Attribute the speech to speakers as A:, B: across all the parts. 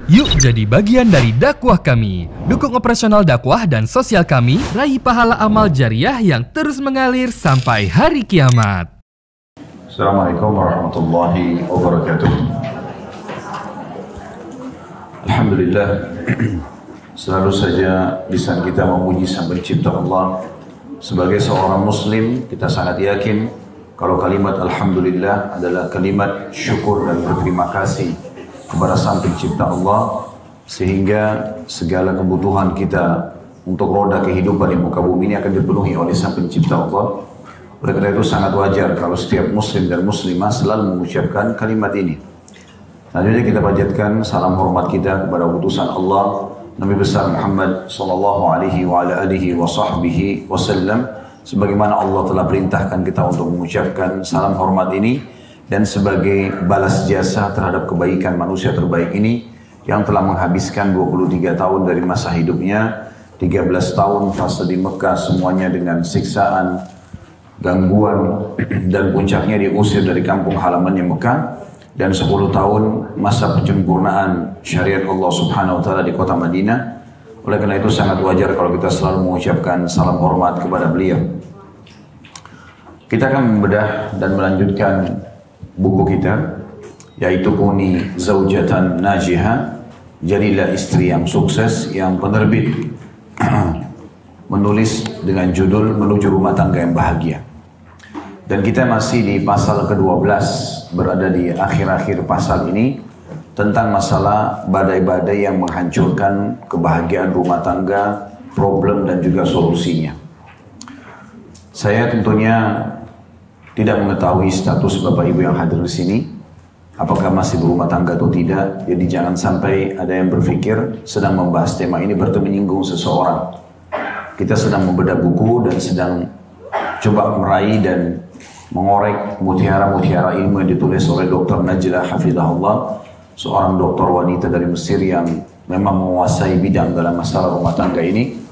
A: Yuk jadi bagian dari dakwah kami. Dukung operasional dakwah dan sosial kami, raih pahala amal jariah yang terus mengalir sampai hari kiamat.
B: Assalamualaikum warahmatullahi wabarakatuh. Alhamdulillah, selalu saja lisan kita memuji Sang Pencipta Allah. Sebagai seorang muslim, kita sangat yakin kalau kalimat Alhamdulillah adalah kalimat syukur dan berterima kasih kepada Sang Pencipta Allah, sehingga segala kebutuhan kita untuk roda kehidupan di muka bumi ini akan dipenuhi oleh Sang Pencipta Allah. Oleh karena itu sangat wajar kalau setiap muslim dan muslimah selalu mengucapkan kalimat ini. Selanjutnya kita panjatkan salam hormat kita kepada utusan Allah Nabi besar Muhammad sallallahu alaihi wa ala alihi wa sahbihi wasallam, sebagaimana Allah telah perintahkan kita untuk mengucapkan salam hormat ini dan sebagai balas jasa terhadap kebaikan manusia terbaik ini yang telah menghabiskan 23 tahun dari masa hidupnya, 13 tahun fase di Mekah semuanya dengan siksaan, gangguan, dan puncaknya diusir dari kampung halamannya Mekah, dan 10 tahun masa penyempurnaan syariat Allah Subhanahu wa Ta'ala di kota Madinah. Oleh karena itu sangat wajar kalau kita selalu mengucapkan salam hormat kepada beliau. Kita akan membedah dan melanjutkan buku kita, yaitu Kuni Zaujatan Najiha, jadilah istri yang sukses, yang penerbit menulis dengan judul Menuju Rumah Tangga yang Bahagia. Dan kita masih di pasal ke-12, berada di akhir-akhir pasal ini, tentang masalah badai-badai yang menghancurkan kebahagiaan rumah tangga, problem dan juga solusinya. Saya tentunya tidak mengetahui status Bapak Ibu yang hadir di sini, apakah masih berumah tangga atau tidak. Jadi jangan sampai ada yang berpikir sedang membahas tema ini berarti menyinggung seseorang. Kita sedang membedah buku dan sedang coba meraih dan mengorek mutiara-mutiara ilmu yang ditulis oleh Dr. Najlah Hafizahullah, seorang dokter wanita dari Mesir yang memang menguasai bidang dalam masalah rumah tangga ini.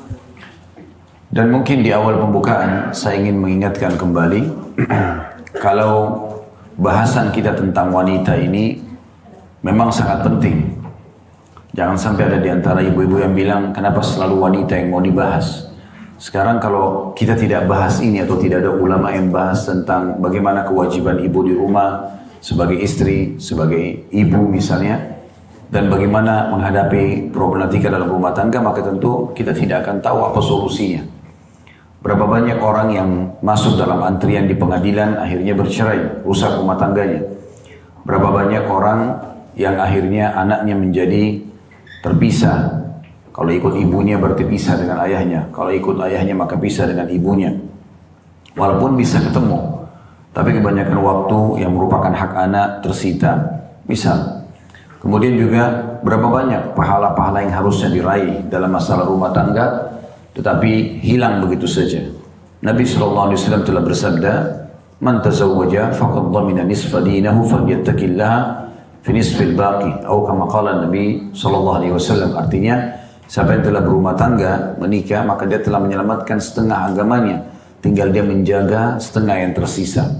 B: Dan mungkin di awal pembukaan saya ingin mengingatkan kembali kalau bahasan kita tentang wanita ini memang sangat penting. Jangan sampai ada di antara ibu-ibu yang bilang kenapa selalu wanita yang mau dibahas. Sekarang kalau kita tidak bahas ini atau tidak ada ulama yang bahas tentang bagaimana kewajiban ibu di rumah sebagai istri, sebagai ibu misalnya, dan bagaimana menghadapi problematika dalam rumah tangga, maka tentu kita tidak akan tahu apa solusinya. Berapa banyak orang yang masuk dalam antrian di pengadilan akhirnya bercerai, rusak rumah tangganya. Berapa banyak orang yang akhirnya anaknya menjadi terpisah. Kalau ikut ibunya berarti pisah dengan ayahnya. Kalau ikut ayahnya maka pisah dengan ibunya. Walaupun bisa ketemu, tapi kebanyakan waktu yang merupakan hak anak tersita. Misal, kemudian juga berapa banyak pahala-pahala yang harusnya diraih dalam masalah rumah tangga, tetapi hilang begitu saja. Nabi SAW telah bersabda, "Man tazawwaja faqad dhamina nisfa dinahu falyattaqillaha fi nisfil baqi." Atau kama qala Nabi SAW, artinya siapa yang telah berumah tangga, menikah, maka dia telah menyelamatkan setengah agamanya, tinggal dia menjaga setengah yang tersisa.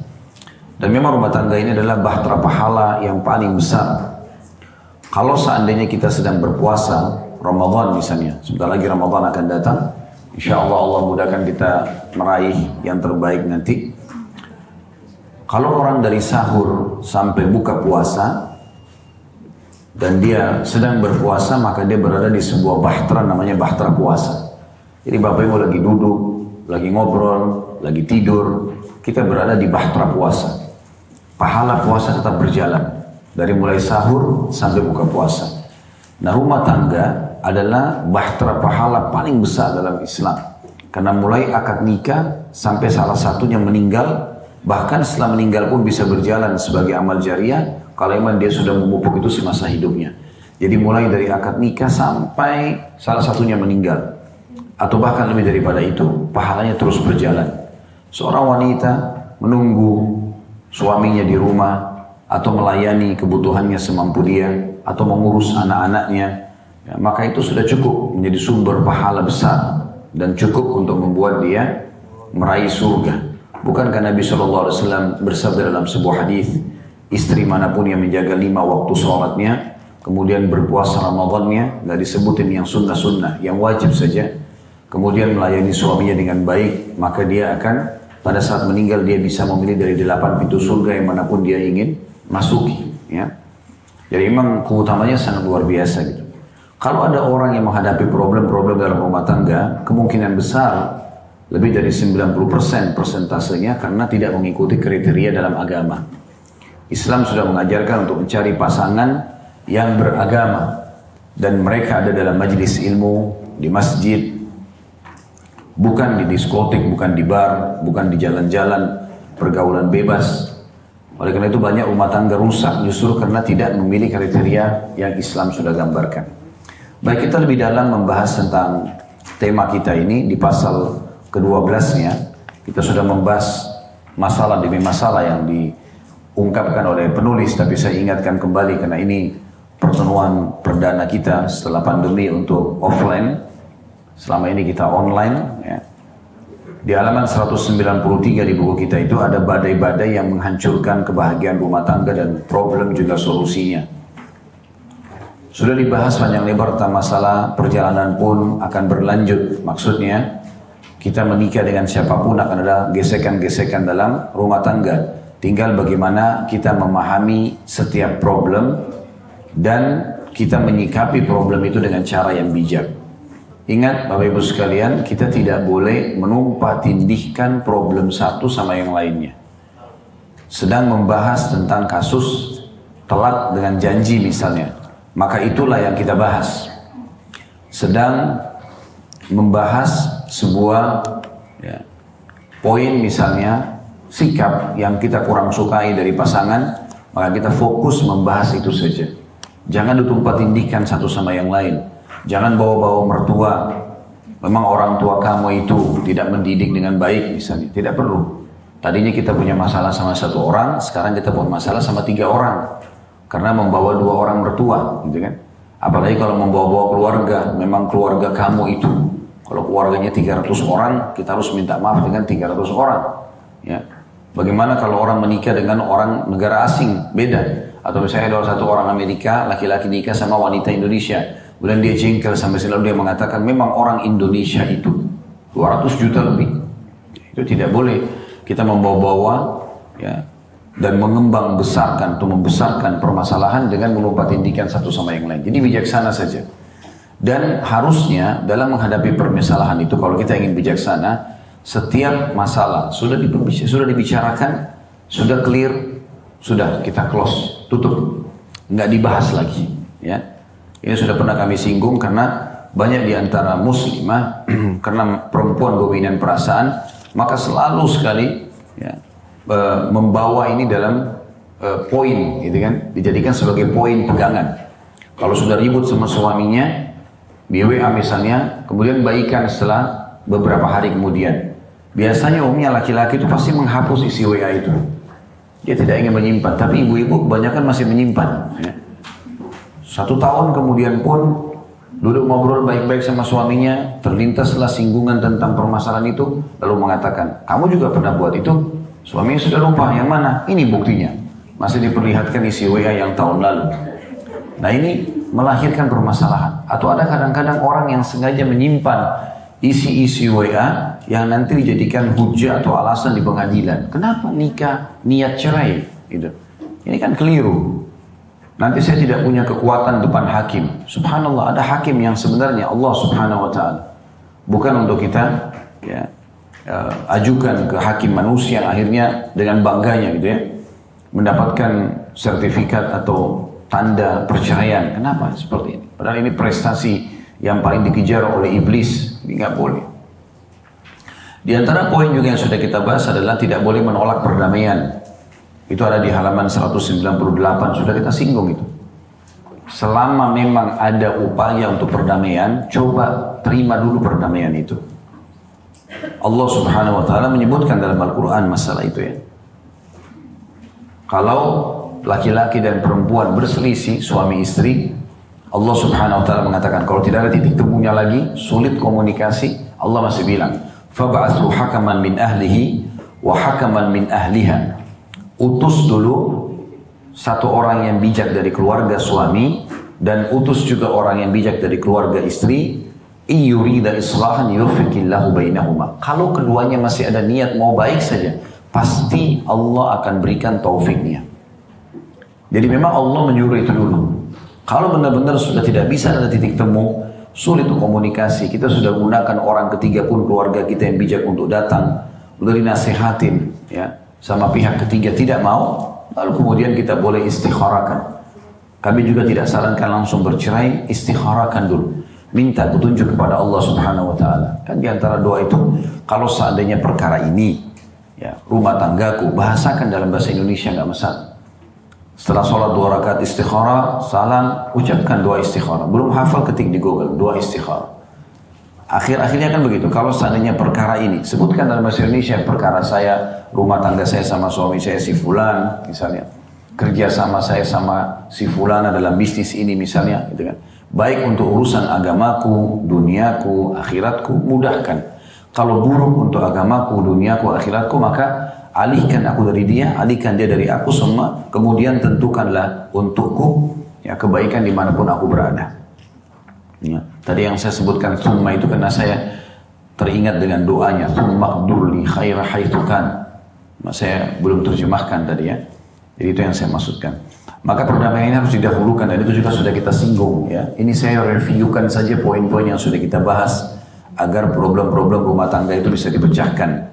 B: Dan memang rumah tangga ini adalah bahtera pahala yang paling besar. Kalau seandainya kita sedang berpuasa Ramadan misalnya, sebentar lagi Ramadan akan datang, insya Allah Allah mudahkan kita meraih yang terbaik nanti. Kalau orang dari sahur sampai buka puasa dan dia sedang berpuasa, maka dia berada di sebuah bahtera namanya bahtera puasa. Jadi Bapak Ibu lagi duduk, lagi ngobrol, lagi tidur, kita berada di bahtera puasa. Pahala puasa tetap berjalan dari mulai sahur sampai buka puasa. Nah, rumah tangga adalah bahtera pahala paling besar dalam Islam. Karena mulai akad nikah sampai salah satunya meninggal, bahkan setelah meninggal pun bisa berjalan sebagai amal jariah kalau memang dia sudah memupuk itu semasa hidupnya. Jadi mulai dari akad nikah sampai salah satunya meninggal, atau bahkan lebih daripada itu, pahalanya terus berjalan. Seorang wanita menunggu suaminya di rumah, atau melayani kebutuhannya semampu dia, atau mengurus anak-anaknya, ya, maka itu sudah cukup menjadi sumber pahala besar dan cukup untuk membuat dia meraih surga. Bukankah Nabi SAW bersabda dalam sebuah hadis, istri manapun yang menjaga 5 waktu sholatnya, kemudian berpuasa Ramadannya, nggak disebutin yang sunnah-sunnah, yang wajib saja, kemudian melayani suaminya dengan baik, maka dia akan pada saat meninggal dia bisa memilih dari 8 pintu surga yang manapun dia ingin masuki. Ya. Jadi memang keutamanya sangat luar biasa gitu. Kalau ada orang yang menghadapi problem-problem dalam rumah tangga, kemungkinan besar lebih dari 90% persentasenya karena tidak mengikuti kriteria dalam agama. Islam sudah mengajarkan untuk mencari pasangan yang beragama dan mereka ada dalam majelis ilmu, di masjid, bukan di diskotik, bukan di bar, bukan di jalan-jalan, pergaulan bebas. Oleh karena itu banyak rumah tangga rusak justru karena tidak memilih kriteria yang Islam sudah gambarkan. Baik, kita lebih dalam membahas tentang tema kita ini di pasal ke-12-nya. Kita sudah membahas masalah demi masalah yang diungkapkan oleh penulis, tapi saya ingatkan kembali karena ini pertemuan perdana kita setelah pandemi untuk offline. Selama ini kita online. Ya. Di halaman 193 di buku kita itu ada badai-badai yang menghancurkan kebahagiaan rumah tangga dan problem juga solusinya. Sudah dibahas panjang lebar tentang masalah perjalanan pun akan berlanjut. Maksudnya kita menikah dengan siapapun akan ada gesekan-gesekan dalam rumah tangga. Tinggal bagaimana kita memahami setiap problem dan kita menyikapi problem itu dengan cara yang bijak. Ingat Bapak Ibu sekalian, kita tidak boleh menumpah tindihkan problem satu sama yang lainnya. Sedang membahas tentang kasus telat dengan janji misalnya, maka itulah yang kita bahas. Sedang membahas sebuah poin misalnya, sikap yang kita kurang sukai dari pasangan, maka kita fokus membahas itu saja. Jangan ditumpah tindihkan satu sama yang lain. Jangan bawa-bawa mertua. Memang orang tua kamu itu tidak mendidik dengan baik misalnya. Tidak perlu. Tadinya kita punya masalah sama satu orang, sekarang kita punya masalah sama 3 orang. Karena membawa 2 orang mertua, gitu kan. Apalagi kalau membawa-bawa keluarga, memang keluarga kamu itu. Kalau keluarganya 300 orang, kita harus minta maaf dengan 300 orang. Ya. Bagaimana kalau orang menikah dengan orang negara asing? Beda. Atau misalnya ada satu orang Amerika, laki-laki nikah sama wanita Indonesia. Kemudian dia jengkel sampai selalu dia mengatakan memang orang Indonesia itu 200 juta lebih. Itu tidak boleh kita membawa-bawa ya, dan mengembang besarkan atau membesarkan permasalahan dengan melumpah tindihkan satu sama yang lain. Jadi bijaksana saja. Dan harusnya dalam menghadapi permasalahan itu kalau kita ingin bijaksana, setiap masalah sudah dibicarakan, sudah clear, sudah kita close, tutup, nggak dibahas lagi. Ya, ini sudah pernah kami singgung karena banyak di antara muslimah karena perempuan dominan perasaan, maka selalu sekali ya, membawa ini dalam poin, gitu kan, dijadikan sebagai poin pegangan. Kalau sudah ribut sama suaminya di WA misalnya, kemudian baikan setelah beberapa hari kemudian. Biasanya umumnya laki-laki itu pasti menghapus isi WA itu. Dia tidak ingin menyimpan, tapi ibu-ibu kebanyakan masih menyimpan. Ya. 1 tahun kemudian pun duduk ngobrol baik-baik sama suaminya, terlintaslah singgungan tentang permasalahan itu, lalu mengatakan, kamu juga pernah buat itu? Suaminya sudah lupa, yang mana? Ini buktinya. Masih diperlihatkan isi WA yang tahun lalu. Nah ini melahirkan permasalahan. Atau ada kadang-kadang orang yang sengaja menyimpan isi-isi WA yang nanti dijadikan hujah atau alasan di pengadilan. Kenapa nikah niat cerai? Gitu. Ini kan keliru. Nanti saya tidak punya kekuatan depan hakim. Subhanallah, ada hakim yang sebenarnya Allah Subhanahu Wa Taala. Bukan untuk kita ya, ajukan ke hakim manusia yang akhirnya dengan bangganya gitu ya mendapatkan sertifikat atau tanda perceraian. Kenapa seperti ini? Padahal ini prestasi yang paling dikejar oleh iblis. Ini nggak boleh. Di antara poin juga yang sudah kita bahas adalah tidak boleh menolak perdamaian. Itu ada di halaman 198, sudah kita singgung itu. Selama memang ada upaya untuk perdamaian, coba terima dulu perdamaian itu. Allah Subhanahu Wa Taala menyebutkan dalam Al-Quran masalah itu ya. Kalau laki-laki dan perempuan berselisih suami istri, Allah Subhanahu Wa Taala mengatakan kalau tidak ada titik temunya lagi, sulit komunikasi, Allah masih bilang, "Fab'athu hakaman min ahlihi wa hakaman min ahliha." Utus dulu satu orang yang bijak dari keluarga suami dan utus juga orang yang bijak dari keluarga istri, iyurida islahan yufiqillahu bainahuma. Kalau keduanya masih ada niat mau baik saja, pasti Allah akan berikan taufiknya. Jadi memang Allah menyuruh itu dulu. Kalau benar-benar sudah tidak bisa ada titik temu, sulit untuk komunikasi, kita sudah gunakan orang ketiga pun keluarga kita yang bijak untuk datang, udah dinasehatin ya, sama pihak ketiga tidak mau, lalu kemudian kita boleh istikharakan. Kami juga tidak sarankan langsung bercerai, istikharakan dulu. Minta petunjuk kepada Allah Subhanahu wa taala. Kan di antara doa itu, kalau seandainya perkara ini ya, rumah tanggaku, bahasakan dalam bahasa Indonesia enggak masalah. Setelah sholat 2 rakaat istikharah, salam, ucapkan doa istikharah. Belum hafal, ketik di Google, doa istikharah. Akhir-akhirnya kan begitu. Kalau seandainya perkara ini, sebutkan dalam bahasa Indonesia, perkara saya, rumah tangga saya sama suami saya si fulan, misalnya. Kerja sama saya sama si fulana dalam bisnis ini misalnya, gitu kan. Baik untuk urusan agamaku, duniaku, akhiratku, mudahkan. Kalau buruk untuk agamaku, duniaku, akhiratku, maka alihkan aku dari dia, alihkan dia dari aku semua, kemudian tentukanlah untukku ya kebaikan dimanapun aku berada. Ya. Tadi yang saya sebutkan summa itu karena saya teringat dengan doanya, summa qdurli khaira haitsukan. Saya belum terjemahkan tadi ya. Jadi itu yang saya maksudkan. Maka perdamaian ini harus didahulukan dan itu juga sudah kita singgung ya. Ini saya reviewkan saja poin-poin yang sudah kita bahas agar problem-problem rumah tangga itu bisa dipecahkan.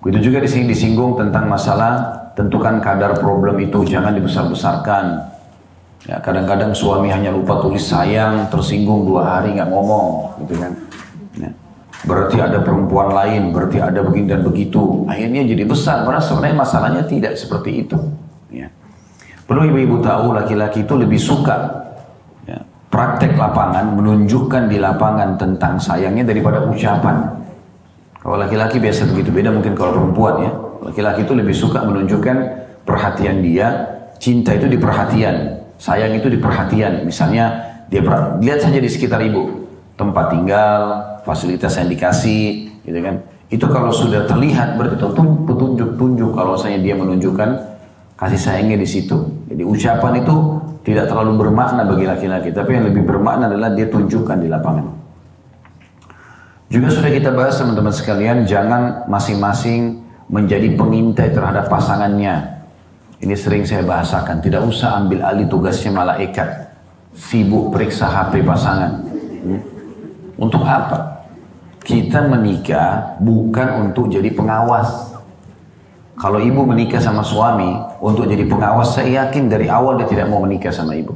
B: Begitu juga di sini disinggung tentang masalah tentukan kadar problem itu, jangan dibesar-besarkan. Ya, kadang-kadang suami hanya lupa tulis sayang, tersinggung 2 hari nggak ngomong, gitu kan. Ya. Berarti ada perempuan lain, berarti ada begini dan begitu. Akhirnya jadi besar, padahal sebenarnya masalahnya tidak seperti itu. Ya. Perlu ibu-ibu tahu laki-laki itu lebih suka ya, praktek lapangan, menunjukkan di lapangan tentang sayangnya daripada ucapan. Kalau laki-laki biasa begitu, beda mungkin kalau perempuan ya. Laki-laki itu lebih suka menunjukkan perhatian dia, cinta itu di perhatian, sayang itu di perhatian. Misalnya dia lihat saja di sekitar ibu, tempat tinggal, fasilitas yang dikasih, gitu kan. Itu kalau sudah terlihat berarti petunjuk kalau saya dia menunjukkan kasih sayangnya di situ. Jadi ucapan itu tidak terlalu bermakna bagi laki-laki, tapi yang lebih bermakna adalah dia tunjukkan di lapangan. Juga sudah kita bahas teman-teman sekalian, jangan masing-masing menjadi pengintai terhadap pasangannya. Ini sering saya bahasakan, tidak usah ambil alih tugasnya malaikat. Sibuk periksa HP pasangan. Untuk apa? Kita menikah bukan untuk jadi pengawas. Kalau ibu menikah sama suami untuk jadi pengawas, saya yakin dari awal dia tidak mau menikah sama ibu.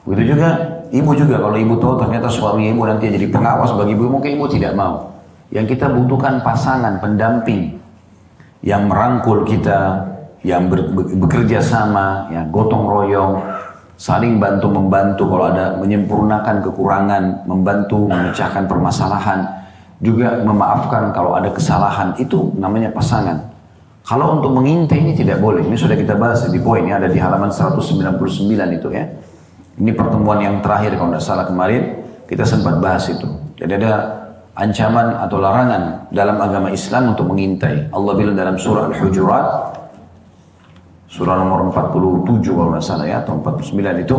B: Begitu juga ibu juga, kalau ibu tahu ternyata suami ibu nanti jadi pengawas bagi ibu, mungkin ibu tidak mau. Yang kita butuhkan pasangan, pendamping yang merangkul kita, yang bekerja sama, yang gotong royong, saling bantu-membantu kalau ada menyempurnakan kekurangan, membantu memecahkan permasalahan, juga memaafkan kalau ada kesalahan, itu namanya pasangan. Kalau untuk mengintai ini tidak boleh, ini sudah kita bahas di poin, ya, ada di halaman 199 itu ya. Ini pertemuan yang terakhir kalau tidak salah kemarin, kita sempat bahas itu. Jadi ada ancaman atau larangan dalam agama Islam untuk mengintai. Allah bilang dalam surah Al-Hujurat, surah nomor 47 kalau tidak salah ya, atau 49 itu,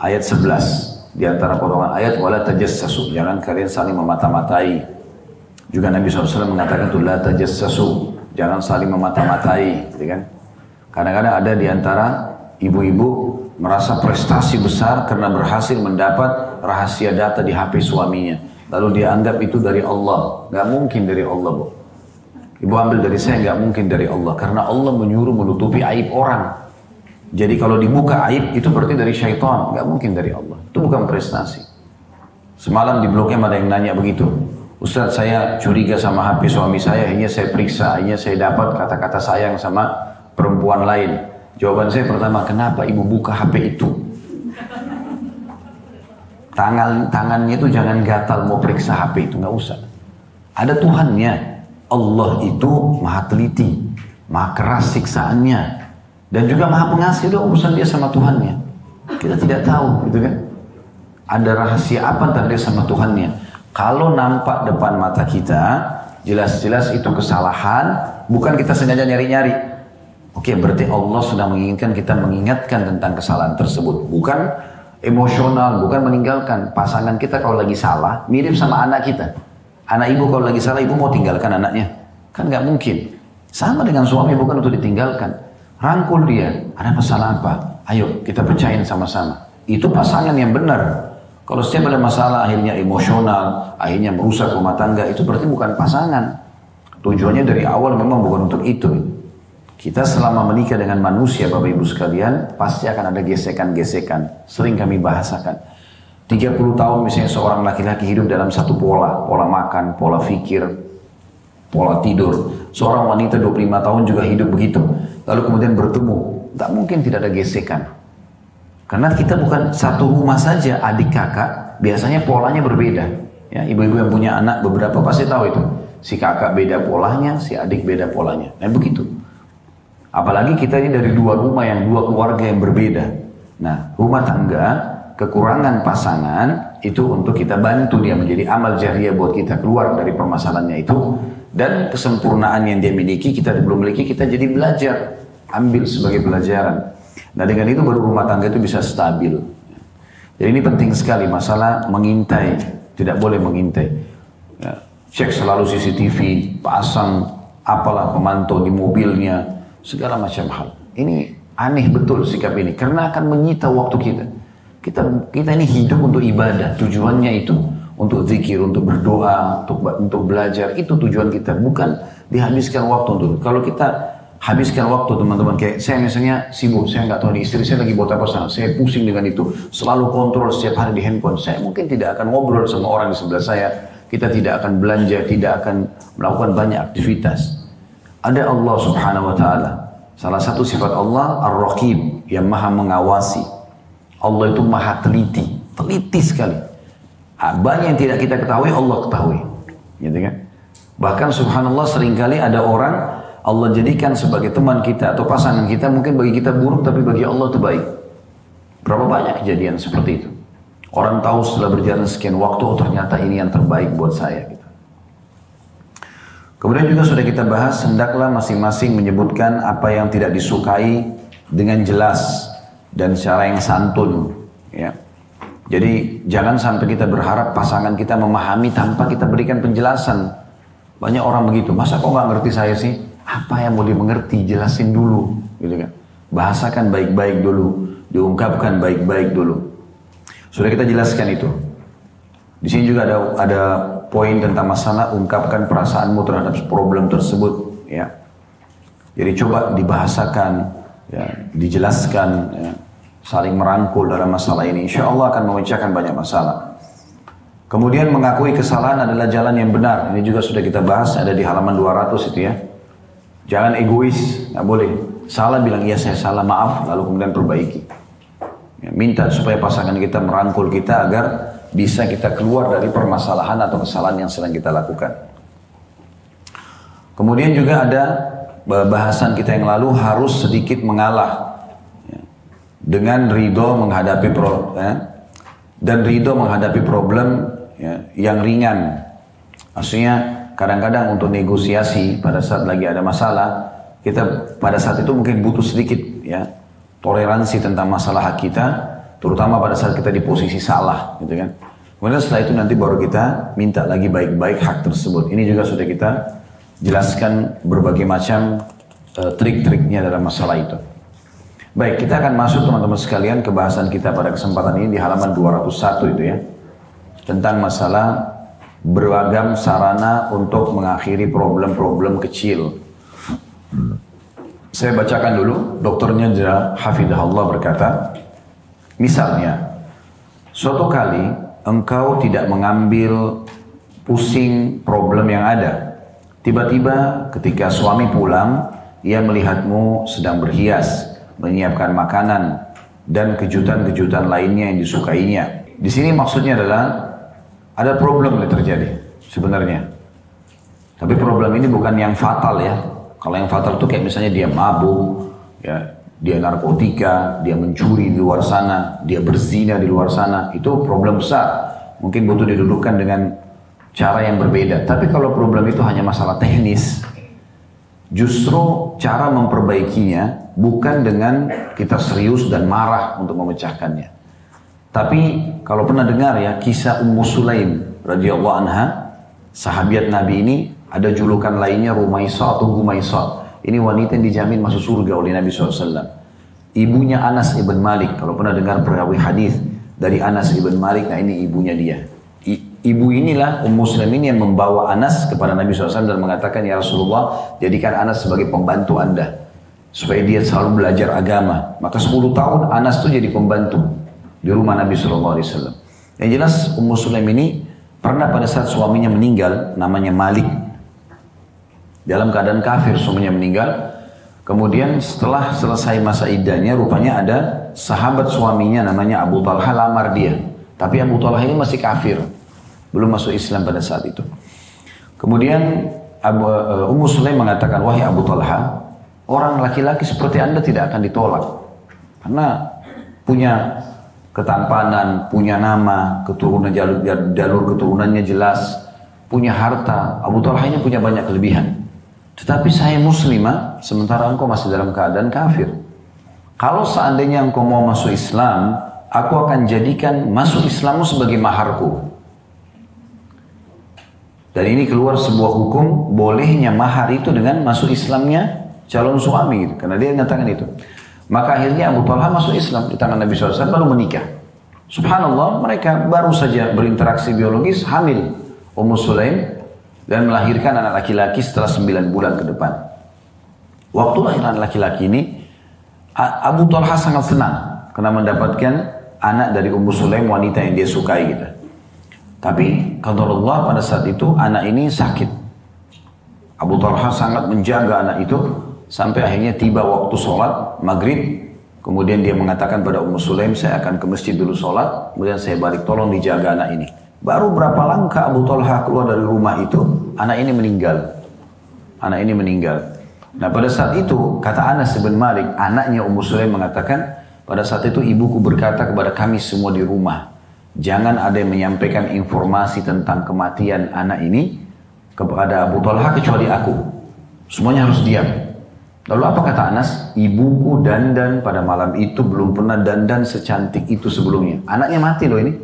B: ayat 11. Di antara potongan ayat, wala tajassasu, jangan kalian saling memata-matai. Juga Nabi SAW mengatakan itu, la tajassasu, jangan saling memata-matai. Gitu kan? Kadang-kadang ada di antara ibu-ibu merasa prestasi besar karena berhasil mendapat rahasia data di HP suaminya. Lalu dia anggap itu dari Allah. Gak mungkin dari Allah, Bu. Ibu ambil dari saya, gak mungkin dari Allah. Karena Allah menyuruh menutupi aib orang. Jadi kalau dibuka aib, itu berarti dari syaitan. Gak mungkin dari Allah. Itu bukan prestasi. Semalam di blognya ada yang nanya begitu. Ustaz, saya curiga sama HP suami saya, akhirnya saya periksa, akhirnya saya dapat kata-kata sayang sama perempuan lain. Jawaban saya pertama, kenapa ibu buka HP itu? Tangannya itu jangan gatal mau periksa HP itu, nggak usah. Ada Tuhannya. Allah itu maha teliti, maha keras siksaannya, dan juga maha pengasih. Udah urusan dia sama Tuhannya. Kita tidak tahu, gitu kan? Ada rahasia apa antara dia sama Tuhannya? Kalau nampak depan mata kita, jelas-jelas itu kesalahan, bukan kita sengaja nyari-nyari. Oke, berarti Allah sudah menginginkan kita mengingatkan tentang kesalahan tersebut. Bukan emosional, bukan meninggalkan. Pasangan kita kalau lagi salah, mirip sama anak kita. Anak ibu kalau lagi salah, ibu mau tinggalkan anaknya? Kan nggak mungkin. Sama dengan suami, bukan untuk ditinggalkan. Rangkul dia, ada masalah apa? Ayo kita percayain sama-sama. Itu pasangan yang benar. Kalau setiap ada masalah akhirnya emosional, akhirnya merusak rumah tangga, itu berarti bukan pasangan. Tujuannya dari awal memang bukan untuk itu. Kita selama menikah dengan manusia, Bapak Ibu sekalian, pasti akan ada gesekan-gesekan. Sering kami bahasakan. 30 tahun misalnya seorang laki-laki hidup dalam satu pola makan, pola fikir, pola tidur. Seorang wanita 25 tahun juga hidup begitu. Lalu kemudian bertemu, tak mungkin tidak ada gesekan. Karena kita bukan satu rumah saja, adik kakak, biasanya polanya berbeda. Ya, ibu-ibu yang punya anak beberapa pasti tahu itu. Si kakak beda polanya, si adik beda polanya. Nah begitu. Apalagi kita ini dari dua rumah yang dua keluarga yang berbeda. Nah, rumah tangga, kekurangan pasangan itu untuk kita bantu dia menjadi amal jariah buat kita keluar dari permasalahannya itu. Dan kesempurnaan yang dia miliki, kita belum miliki, kita jadi belajar. Ambil sebagai pelajaran. Nah dengan itu baru rumah tangga itu bisa stabil. Jadi ini penting sekali masalah mengintai. Tidak boleh mengintai. Ya, cek selalu CCTV, pasang apalah pemantau di mobilnya. Segala macam hal. Ini aneh betul sikap ini. Karena akan menyita waktu kita. Kita ini hidup untuk ibadah. Tujuannya itu untuk zikir, untuk berdoa, untuk belajar. Itu tujuan kita. Bukan dihabiskan waktu untuk. Kalau kita habiskan waktu teman-teman. Kayak saya misalnya sibuk. Saya nggak tahu nih istri saya lagi buat apa sana. Saya pusing dengan itu. Selalu kontrol setiap hari di handphone. Saya mungkin tidak akan ngobrol sama orang di sebelah saya. Kita tidak akan belanja. Tidak akan melakukan banyak aktivitas. Ada Allah subhanahu wa ta'ala. Salah satu sifat Allah Ar-Raqib yang maha mengawasi. Allah itu maha teliti. Teliti sekali. Banyak yang tidak kita ketahui Allah ketahui. Gitu kan? Bahkan subhanallah seringkali ada orang Allah jadikan sebagai teman kita atau pasangan kita. Mungkin bagi kita buruk tapi bagi Allah itu baik. Berapa banyak kejadian seperti itu. Orang tahu setelah berjalan sekian waktu oh ternyata ini yang terbaik buat saya. Kemudian juga sudah kita bahas, hendaklah masing-masing menyebutkan apa yang tidak disukai dengan jelas dan secara yang santun. Ya. Jadi jangan sampai kita berharap pasangan kita memahami tanpa kita berikan penjelasan. Banyak orang begitu, masa kok nggak ngerti saya sih? Apa yang mau dimengerti, jelasin dulu. Gitu kan. Bahasakan baik-baik dulu, diungkapkan baik-baik dulu. Sudah kita jelaskan itu. Di sini juga ada poin tentang masalah ungkapkan perasaanmu terhadap problem tersebut, ya. Jadi coba dibahasakan, ya, dijelaskan, ya, saling merangkul dalam masalah ini. Insya Allah akan memecahkan banyak masalah. Kemudian mengakui kesalahan adalah jalan yang benar. Ini juga sudah kita bahas, ada di halaman 200 itu ya. Jangan egois, nggak boleh. Salah bilang iya saya salah, maaf, lalu kemudian perbaiki. Ya, minta supaya pasangan kita merangkul kita agar bisa kita keluar dari permasalahan atau kesalahan yang sedang kita lakukan. Kemudian juga ada bahasan kita yang lalu harus sedikit mengalah ya, dengan ridho menghadapi dan ridho menghadapi problem ya, yang ringan. Maksudnya kadang-kadang untuk negosiasi pada saat lagi ada masalah kita pada saat itu mungkin butuh sedikit ya toleransi tentang masalah hak kita, terutama pada saat kita di posisi salah, gitu kan. Kemudian setelah itu nanti baru kita minta lagi baik-baik hak tersebut. Ini juga sudah kita jelaskan berbagai macam trik-triknya dalam masalah itu. Baik, kita akan masuk teman-teman sekalian ke bahasan kita pada kesempatan ini di halaman 201 itu ya. Tentang masalah beragam sarana untuk mengakhiri problem-problem kecil. Saya bacakan dulu, dokternya Hafidhahullah berkata, misalnya, suatu kali engkau tidak mengambil pusing problem yang ada. Tiba-tiba ketika suami pulang, ia melihatmu sedang berhias, menyiapkan makanan, dan kejutan-kejutan lainnya yang disukainya. Di sini maksudnya adalah, ada problem yang terjadi sebenarnya. Tapi problem ini bukan yang fatal ya. Kalau yang fatal itu kayak misalnya dia mabuk, ya, dia narkotika, dia mencuri di luar sana, dia berzina di luar sana, itu problem besar. Mungkin butuh didudukkan dengan cara yang berbeda. Tapi kalau problem itu hanya masalah teknis, justru cara memperbaikinya bukan dengan kita serius dan marah untuk memecahkannya. Tapi kalau pernah dengar ya kisah Ummu Sulaim radhiyallahu anha, sahabiat Nabi ini ada julukan lainnya Rumaisa atau Gumaisa. Ini wanita yang dijamin masuk surga oleh Nabi SAW. Ibunya Anas ibn Malik. Kalau pernah dengar perawi hadis dari Anas ibn Malik, nah ini ibunya dia. Ibu inilah Ummu Sulaim ini yang membawa Anas kepada Nabi SAW dan mengatakan, ya Rasulullah, jadikan Anas sebagai pembantu Anda supaya dia selalu belajar agama. Maka 10 tahun Anas itu jadi pembantu di rumah Nabi SAW. Yang jelas Ummu Sulaim ini pernah pada saat suaminya meninggal, namanya Malik, dalam keadaan kafir suaminya meninggal. Kemudian setelah selesai masa iddahnya, rupanya ada sahabat suaminya namanya Abu Talha lamar dia. Tapi Abu Talha ini masih kafir, belum masuk Islam pada saat itu. Kemudian Ummu Sulaim mengatakan, wahai Abu Talha, orang laki-laki seperti Anda tidak akan ditolak. Karena punya ketampanan, punya nama, keturunan jalur keturunannya jelas, punya harta. Abu Talha ini punya banyak kelebihan. Tetapi saya muslimah, sementara engkau masih dalam keadaan kafir. Kalau seandainya engkau mau masuk Islam, aku akan jadikan masuk Islammu sebagai maharku. Dan ini keluar sebuah hukum, bolehnya mahar itu dengan masuk Islamnya calon suami gitu. Karena dia mengatakan itu. Maka akhirnya Abu Talha masuk Islam di tangan Nabi SAW lalu menikah. Subhanallah, mereka baru saja berinteraksi biologis, hamil Ummu Sulaim dan melahirkan anak laki-laki setelah 9 bulan ke depan. Waktu lahiran laki-laki ini, Abu Talha sangat senang karena mendapatkan anak dari Ummu Sulaim, wanita yang dia sukai gitu. Tapi qadarullah pada saat itu anak ini sakit. Abu Talha sangat menjaga anak itu sampai akhirnya tiba waktu sholat maghrib. Kemudian dia mengatakan pada Ummu Sulaim, saya akan ke masjid dulu sholat, kemudian saya balik, tolong dijaga anak ini. Baru berapa langkah Abu Talha keluar dari rumah itu, anak ini meninggal. Anak ini meninggal. Nah pada saat itu, kata Anas bin Malik, anaknya Ummu Sulaim mengatakan, pada saat itu ibuku berkata kepada kami semua di rumah, jangan ada yang menyampaikan informasi tentang kematian anak ini kepada Abu Talha kecuali aku. Semuanya harus diam. Lalu apa kata Anas? Ibuku dandan pada malam itu belum pernah dandan secantik itu sebelumnya. Anaknya mati loh ini.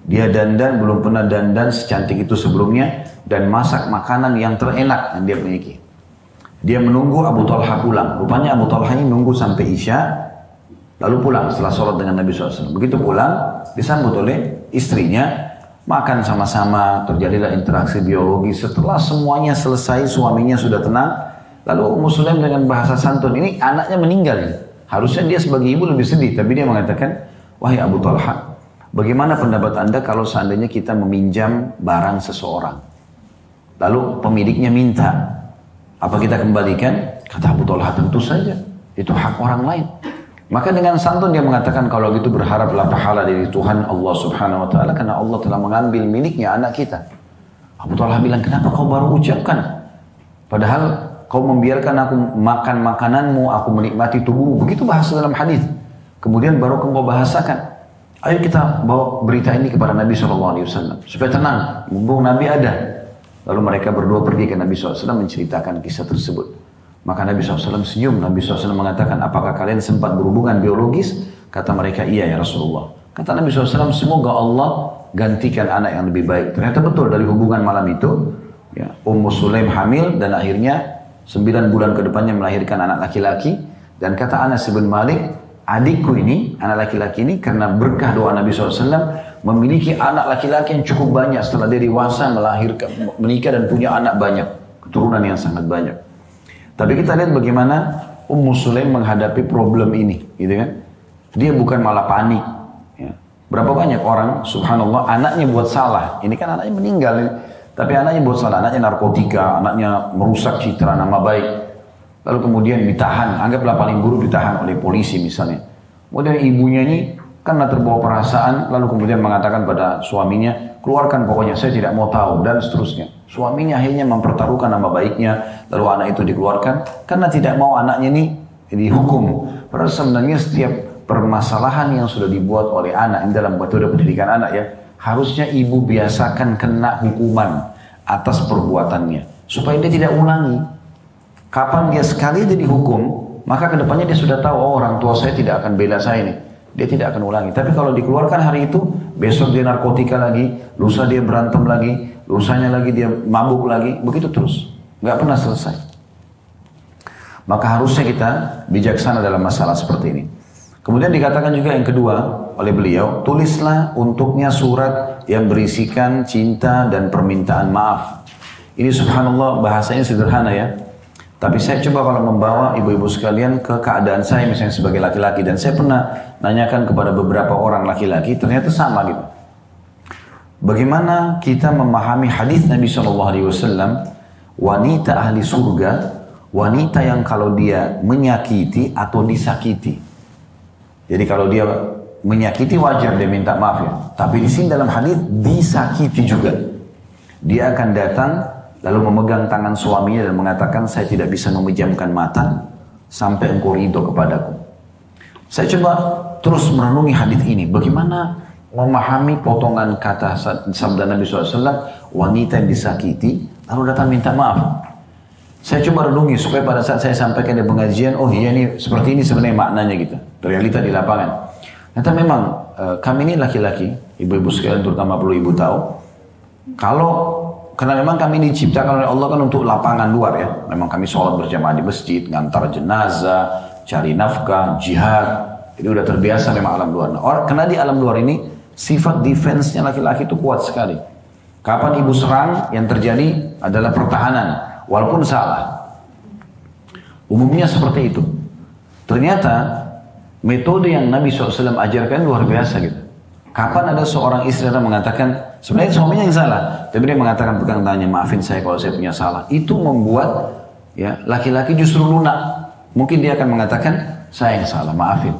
B: Dia dandan belum pernah dandan secantik itu sebelumnya dan masak makanan yang terenak yang dia miliki. Dia menunggu Abu Talha pulang. Rupanya Abu Talha ini nunggu sampai Isya lalu pulang setelah sholat dengan Nabi SAW. Begitu pulang disambut oleh istrinya, makan sama-sama, terjadilah interaksi biologi. Setelah semuanya selesai, suaminya sudah tenang. Lalu Ummu Sulaim dengan bahasa santun, ini anaknya meninggal. Harusnya dia sebagai ibu lebih sedih, tapi dia mengatakan, wahai Abu Talha, bagaimana pendapat Anda kalau seandainya kita meminjam barang seseorang? Lalu pemiliknya minta, apa kita kembalikan? Kata Abu Talha, tentu saja, itu hak orang lain. Maka dengan santun dia mengatakan, kalau gitu berharaplah pahala dari Tuhan Allah Subhanahu Wa Taala, karena Allah telah mengambil miliknya anak kita. Abu Talha bilang, kenapa kau baru ucapkan? Padahal kau membiarkan aku makan makananmu, aku menikmati tubuhmu. Begitu bahasa dalam hadis. Kemudian baru kau bahasakan. Ayo kita bawa berita ini kepada Nabi SAW. Supaya tenang, mumpung Nabi ada. Lalu mereka berdua pergi ke Nabi SAW menceritakan kisah tersebut. Maka Nabi SAW senyum. Nabi SAW mengatakan, apakah kalian sempat berhubungan biologis? Kata mereka, iya ya Rasulullah. Kata Nabi SAW, semoga Allah gantikan anak yang lebih baik. Ternyata betul dari hubungan malam itu, ya, Ummu Sulaim hamil dan akhirnya 9 bulan ke depannya melahirkan anak laki-laki. Dan kata Anas bin Malik, adikku ini, anak laki-laki ini karena berkah doa Nabi SAW memiliki anak laki-laki yang cukup banyak setelah dia dewasa melahirkan, menikah dan punya anak banyak, keturunan yang sangat banyak. Tapi kita lihat bagaimana Ummu Sulaim menghadapi problem ini, gitu kan? Dia bukan malah panik. Ya. Berapa banyak orang, subhanallah, anaknya buat salah. Ini kan anaknya meninggal. Tapi anaknya buat salah, anaknya narkotika, anaknya merusak citra nama baik. Lalu kemudian ditahan, anggaplah paling buruk ditahan oleh polisi misalnya. Kemudian ibunya ini karena terbawa perasaan, lalu kemudian mengatakan pada suaminya, keluarkan pokoknya, saya tidak mau tahu, dan seterusnya. Suaminya akhirnya mempertaruhkan nama baiknya, lalu anak itu dikeluarkan, karena tidak mau anaknya ini dihukum. Padahal sebenarnya setiap permasalahan yang sudah dibuat oleh anak, ini dalam metode pendidikan anak ya, harusnya ibu biasakan kena hukuman atas perbuatannya. Supaya dia tidak ulangi. Kapan dia sekali dia dihukum, maka kedepannya dia sudah tahu, oh orang tua saya tidak akan bela saya nih. dia tidak akan ulangi. Tapi kalau dikeluarkan hari itu, besok dia narkotika lagi, lusa dia berantem lagi, lusanya lagi dia mabuk lagi, begitu terus. Nggak pernah selesai. Maka harusnya kita bijaksana dalam masalah seperti ini. Kemudian dikatakan juga yang kedua oleh beliau, tulislah untuknya surat yang berisikan cinta dan permintaan maaf. Ini subhanallah bahasanya sederhana ya. Tapi saya coba kalau membawa ibu-ibu sekalian ke keadaan saya misalnya sebagai laki-laki. Dan saya pernah nanyakan kepada beberapa orang laki-laki, ternyata sama gitu. Bagaimana kita memahami hadis Nabi SAW, wanita ahli surga, wanita yang kalau dia menyakiti atau disakiti. Jadi kalau dia menyakiti wajar dia minta maaf ya. Tapi di sini dalam hadis disakiti juga. Dia akan datang lalu memegang tangan suaminya dan mengatakan, saya tidak bisa memejamkan mata sampai engkau ridho kepadaku. Saya coba terus merenungi hadis ini. Bagaimana memahami potongan kata sabda Nabi SAW, wanita yang disakiti lalu datang minta maaf. Saya coba renungi supaya pada saat saya sampaikan di pengajian, oh iya ini seperti ini sebenarnya maknanya gitu. Realita di lapangan. Ternyata memang kami ini laki-laki, ibu-ibu sekalian terutama perlu ibu tahu, karena memang kami diciptakan oleh Allah kan untuk lapangan luar ya. Memang kami sholat berjamaah di masjid, ngantar jenazah, cari nafkah, jihad. Itu udah terbiasa memang alam luar. Karena di alam luar ini sifat defense-nya laki-laki itu kuat sekali. Kapan ibu serang, yang terjadi adalah pertahanan, walaupun salah. Umumnya seperti itu. Ternyata metode yang Nabi SAW ajarkan luar biasa gitu. Kapan ada seorang istri yang mengatakan, sebenarnya suaminya yang salah, tapi dia mengatakan pegang tangannya, maafin saya kalau saya punya salah. Itu membuat ya laki-laki justru lunak. Mungkin dia akan mengatakan, saya yang salah, maafin.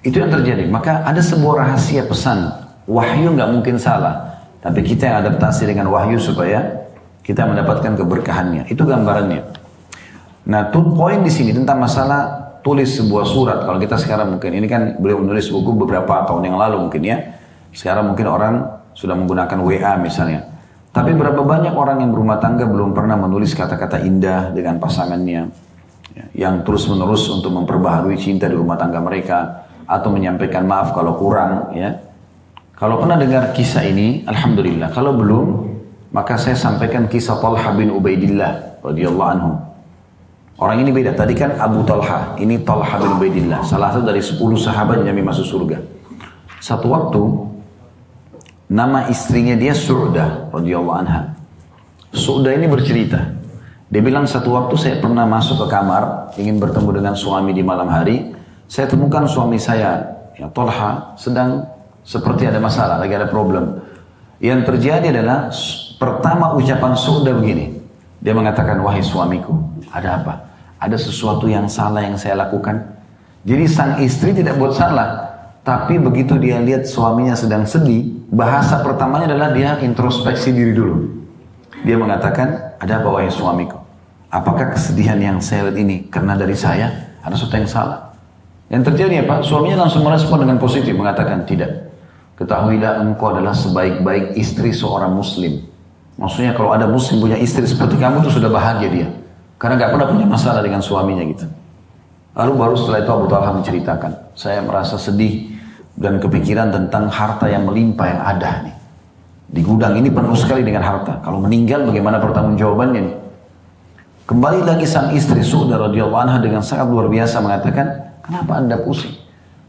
B: Itu yang terjadi. Maka ada sebuah rahasia pesan. Wahyu nggak mungkin salah. Tapi kita yang adaptasi dengan wahyu supaya kita mendapatkan keberkahannya. Itu gambarannya. Nah, poin di sini tentang masalah tulis sebuah surat. Kalau kita sekarang mungkin, ini kan beliau menulis buku beberapa tahun yang lalu mungkin ya. Sekarang mungkin orang sudah menggunakan WA misalnya. Tapi berapa banyak orang yang berumah tangga belum pernah menulis kata-kata indah dengan pasangannya. Yang terus menerus untuk memperbaharui cinta di rumah tangga mereka. Atau menyampaikan maaf kalau kurang ya. Kalau pernah dengar kisah ini, alhamdulillah. Kalau belum, maka saya sampaikan kisah Talha bin Ubaidillah radhiyallahu anhu. Orang ini beda. Tadi kan Abu Talha, ini Talha bin Ubaidillah, salah satu dari 10 sahabat yang masuk surga. Satu waktu, nama istrinya dia Su'dah radhiyallahu anha. Su'dah ini bercerita. Dia bilang satu waktu saya pernah masuk ke kamar, ingin bertemu dengan suami di malam hari. Saya temukan suami saya, ya Talha, sedang seperti ada masalah, lagi ada problem. Yang terjadi adalah pertama ucapan Su'dah begini. Dia mengatakan, wahai suamiku, ada apa? Ada sesuatu yang salah yang saya lakukan. Jadi sang istri tidak buat salah. Tapi begitu dia lihat suaminya sedang sedih, bahasa pertamanya adalah dia introspeksi diri dulu. Dia mengatakan, ada apa wahai suamiku? Apakah kesedihan yang saya lihat ini karena dari saya? Ada sesuatu yang salah. Yang terjadi apa? Suaminya langsung merespon dengan positif, mengatakan tidak. Ketahuilah engkau adalah sebaik-baik istri seorang muslim. Maksudnya kalau ada muslim punya istri seperti kamu itu sudah bahagia dia. Karena gak pernah punya masalah dengan suaminya gitu. Lalu baru setelah itu Abu Talha menceritakan, saya merasa sedih dan kepikiran tentang harta yang melimpah yang ada nih. Di gudang ini penuh sekali dengan harta. Kalau meninggal bagaimana pertanggungjawabannya nih? Kembali lagi sang istri Su'dah radhiyallahu anha dengan sangat luar biasa mengatakan, kenapa anda pusing?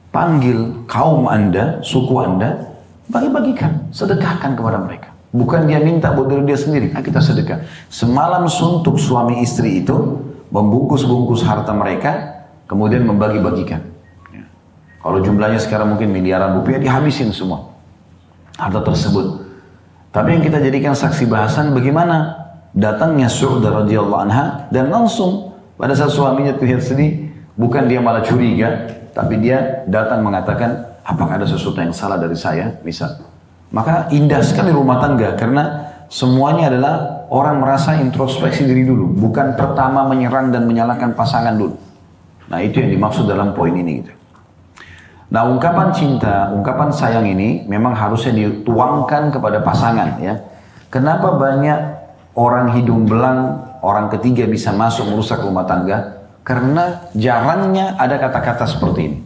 B: Panggil kaum anda, suku anda, bagi-bagikan, sedekahkan kepada mereka. Bukan dia minta buat diri dia sendiri, kita sedekah. Semalam suntuk suami istri itu membungkus-bungkus harta mereka, kemudian membagi-bagikan. Ya. Kalau jumlahnya sekarang mungkin miliaran rupiah, dihabisin semua harta tersebut. Tapi yang kita jadikan saksi bahasan bagaimana datangnya Su'dah radhiyallahu anha dan langsung pada saat suaminya terlihat sedih, bukan dia malah curiga, tapi dia datang mengatakan, apakah ada sesuatu yang salah dari saya? Misal. Maka indah sekali rumah tangga, karena semuanya adalah orang merasa introspeksi diri dulu. Bukan pertama menyerang dan menyalahkan pasangan dulu. Nah itu yang dimaksud dalam poin ini. Gitu. Nah ungkapan cinta, ungkapan sayang ini memang harusnya dituangkan kepada pasangan. Ya. Kenapa banyak orang hidung belang, orang ketiga bisa masuk merusak rumah tangga? Karena jarangnya ada kata-kata seperti ini.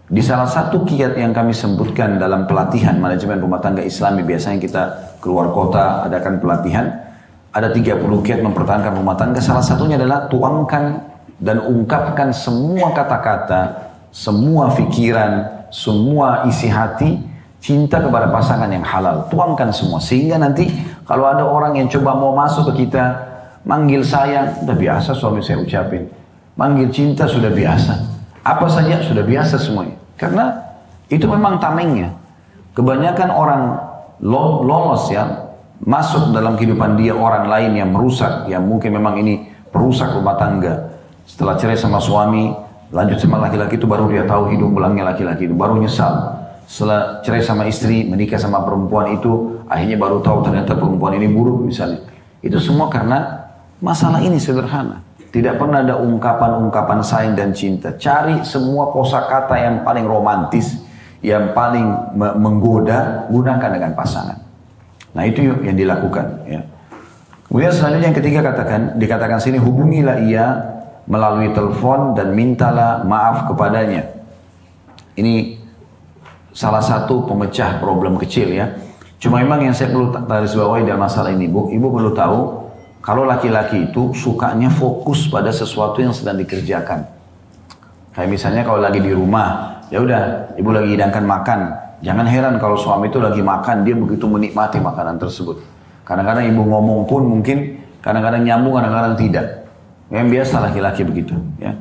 B: Di salah satu kiat yang kami sebutkan dalam pelatihan manajemen rumah tangga Islami, biasanya kita keluar kota adakan pelatihan, ada 30 kiat mempertahankan rumah tangga. Salah satunya adalah tuangkan dan ungkapkan semua kata-kata, semua pikiran, semua isi hati, cinta kepada pasangan yang halal. Tuangkan semua, sehingga nanti kalau ada orang yang coba mau masuk ke kita, manggil sayang, sudah biasa suami saya ucapin. Manggil cinta sudah biasa. Apa saja sudah biasa semuanya. Karena itu memang tamengnya. Kebanyakan orang lolos ya, masuk dalam kehidupan dia orang lain yang merusak, yang mungkin memang ini perusak rumah tangga. Setelah cerai sama suami, lanjut sama laki-laki itu baru dia tahu hidung belangnya laki-laki itu, baru nyesal. Setelah cerai sama istri, menikah sama perempuan itu, akhirnya baru tahu ternyata perempuan ini buruk misalnya. Itu semua karena masalah ini sederhana. Tidak pernah ada ungkapan-ungkapan sayang dan cinta. Cari semua kosakata yang paling romantis, yang paling menggoda, gunakan dengan pasangan. Nah itu yang dilakukan. Ya. Kemudian selanjutnya yang ketiga dikatakan sini, hubungilah ia melalui telepon dan mintalah maaf kepadanya. Ini salah satu pemecah problem kecil ya. Cuma memang yang saya perlu garis bawahi dalam masalah ini, Bu, Ibu perlu tahu, kalau laki-laki itu sukanya fokus pada sesuatu yang sedang dikerjakan. Kayak misalnya kalau lagi di rumah, ya udah, ibu lagi hidangkan makan. Jangan heran kalau suami itu lagi makan, dia begitu menikmati makanan tersebut. Kadang-kadang ibu ngomong pun mungkin kadang-kadang nyambung, kadang-kadang tidak. Yang biasa laki-laki begitu. Ya.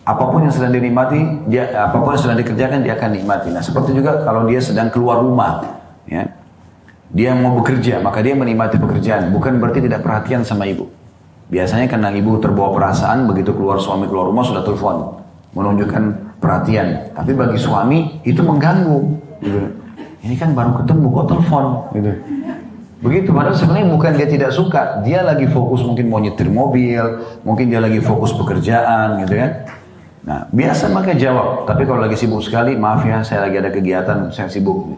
B: Apapun yang sedang dinikmati, apapun yang sedang dikerjakan, dia akan nikmati. Nah seperti juga kalau dia sedang keluar rumah, ya. Dia mau bekerja, maka dia menikmati pekerjaan. Bukan berarti tidak perhatian sama ibu. Biasanya karena ibu terbawa perasaan, begitu suami keluar rumah sudah telepon, menunjukkan perhatian. Tapi bagi suami itu mengganggu. Gitu. Ini kan baru ketemu kok telepon. Gitu. Begitu, padahal sebenarnya bukan dia tidak suka. Dia lagi fokus mungkin mau nyetir mobil, mungkin dia lagi fokus pekerjaan gitu kan. Nah biasa maka jawab. Tapi kalau lagi sibuk sekali, maaf ya saya lagi ada kegiatan, saya sibuk.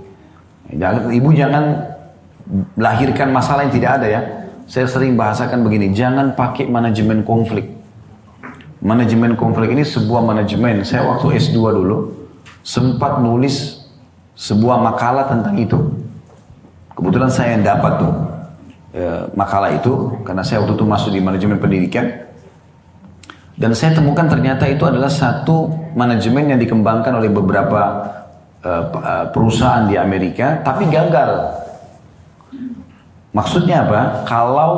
B: Ibu jangan melahirkan masalah yang tidak ada ya. Saya sering bahasakan begini, jangan pakai manajemen konflik. Manajemen konflik ini sebuah manajemen. Saya waktu S2 dulu sempat nulis sebuah makalah tentang itu. Kebetulan saya yang dapat tuh makalah itu karena saya waktu itu masuk di manajemen pendidikan. Dan saya temukan ternyata itu adalah satu manajemen yang dikembangkan oleh beberapa perusahaan di Amerika, tapi gagal. Maksudnya apa? Kalau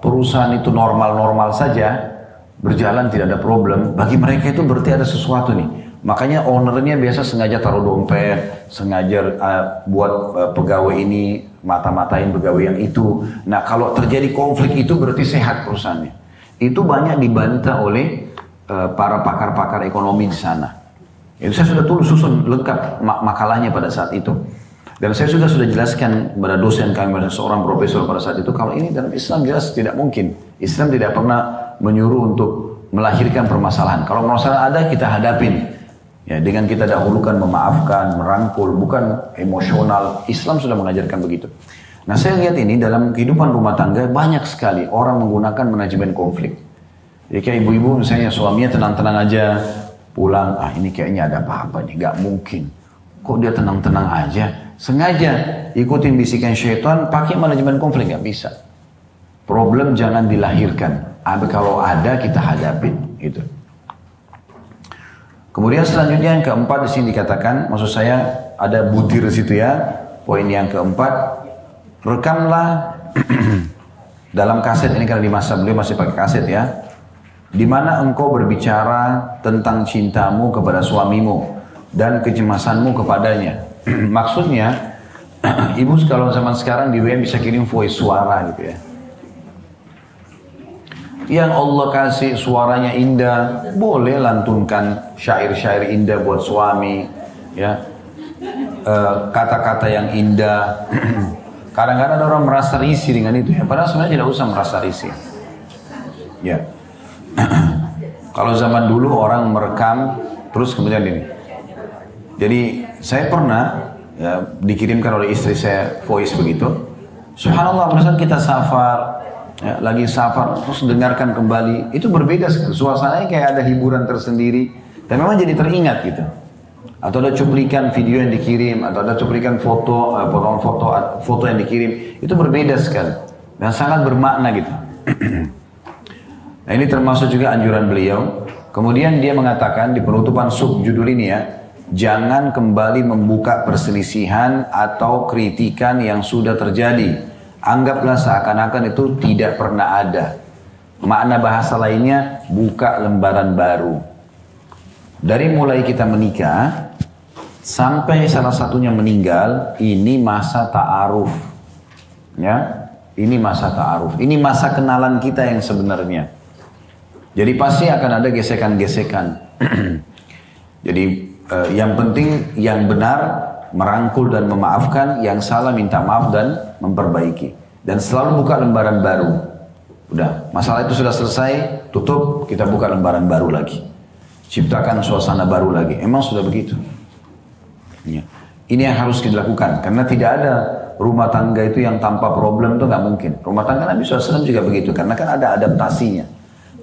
B: perusahaan itu normal-normal saja, berjalan tidak ada problem, bagi mereka itu berarti ada sesuatu nih. Makanya ownernya biasa sengaja taruh dompet, sengaja buat pegawai ini, mata-matain pegawai yang itu. Nah kalau terjadi konflik itu berarti sehat perusahaannya. Itu banyak dibantah oleh para pakar-pakar ekonomi di sana. Itu saya sudah susun lengkap makalahnya pada saat itu. Dan saya sudah jelaskan kepada dosen kami, pada seorang profesor pada saat itu, kalau ini dalam Islam jelas tidak mungkin. Islam tidak pernah menyuruh untuk melahirkan permasalahan. Kalau permasalahan ada, kita hadapin. Ya, dengan kita dahulukan memaafkan, merangkul, bukan emosional. Islam sudah mengajarkan begitu. Nah saya lihat ini dalam kehidupan rumah tangga banyak sekali orang menggunakan manajemen konflik. Jadi kayak ibu-ibu misalnya suaminya tenang-tenang aja, pulang, ini kayaknya ada apa-apa nih, gak mungkin. Kok dia tenang-tenang aja? Sengaja ikutin bisikan syaitan, pakai manajemen konflik, gak bisa. Problem jangan dilahirkan. Kalau ada kita hadapin, gitu. Kemudian selanjutnya yang keempat di sini dikatakan, maksud saya ada butir di situ ya. Poin yang keempat, rekamlah dalam kaset ini karena di masa beliau masih pakai kaset ya. Di mana engkau berbicara tentang cintamu kepada suamimu dan kecemasanmu kepadanya. Maksudnya, ibu kalau zaman sekarang di WM bisa kirim voice suara gitu ya. Yang Allah kasih suaranya indah, boleh lantunkan syair-syair indah buat suami, ya. Kata-kata yang indah. Kadang-kadang orang merasa risih dengan itu ya, padahal sebenarnya tidak usah merasa risih. Ya. Kalau zaman dulu orang merekam, terus kemudian ini. Jadi saya pernah ya, dikirimkan oleh istri saya voice begitu. Subhanallah, misalnya kita safar, ya, lagi safar, terus dengarkan kembali, itu berbeda sekali. Suasananya kayak ada hiburan tersendiri, dan memang jadi teringat gitu. atau ada cuplikan video yang dikirim, atau ada cuplikan foto yang dikirim, itu berbeda sekali dan sangat bermakna gitu. Nah, ini termasuk juga anjuran beliau. Kemudian dia mengatakan di penutupan subjudul ini ya, jangan kembali membuka perselisihan atau kritikan yang sudah terjadi. Anggaplah seakan-akan itu tidak pernah ada. Makna bahasa lainnya, buka lembaran baru. Dari mulai kita menikah sampai salah satunya meninggal, ini masa ta'aruf. Ya, ini masa ta'aruf. Ini masa kenalan kita yang sebenarnya. Jadi pasti akan ada gesekan-gesekan. Jadi yang penting yang benar merangkul dan memaafkan, yang salah minta maaf dan memperbaiki. Dan selalu buka lembaran baru. Udah, masalah itu sudah selesai, tutup, kita buka lembaran baru lagi. Ciptakan suasana baru lagi. Emang sudah begitu. Ya. Ini yang harus dilakukan. Karena tidak ada rumah tangga itu yang tanpa problem itu nggak mungkin. Rumah tangga Nabi SAW juga begitu. Karena kan ada adaptasinya.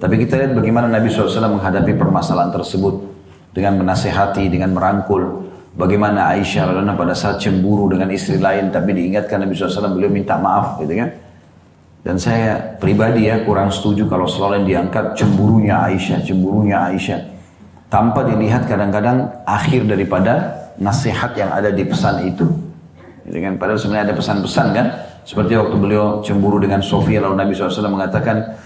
B: Tapi kita lihat bagaimana Nabi SAW menghadapi permasalahan tersebut. Dengan menasehati, dengan merangkul. Bagaimana Aisyah radhiyallahu anha pada saat cemburu dengan istri lain. Tapi diingatkan Nabi SAW, beliau minta maaf gitu kan. Dan saya pribadi ya kurang setuju kalau selalu yang diangkat cemburunya Aisyah. Tanpa dilihat kadang-kadang akhir daripada nasihat yang ada di pesan itu. Gitu kan? Padahal sebenarnya ada pesan-pesan kan. Seperti waktu beliau cemburu dengan Sofia, lalu Nabi SAW mengatakan,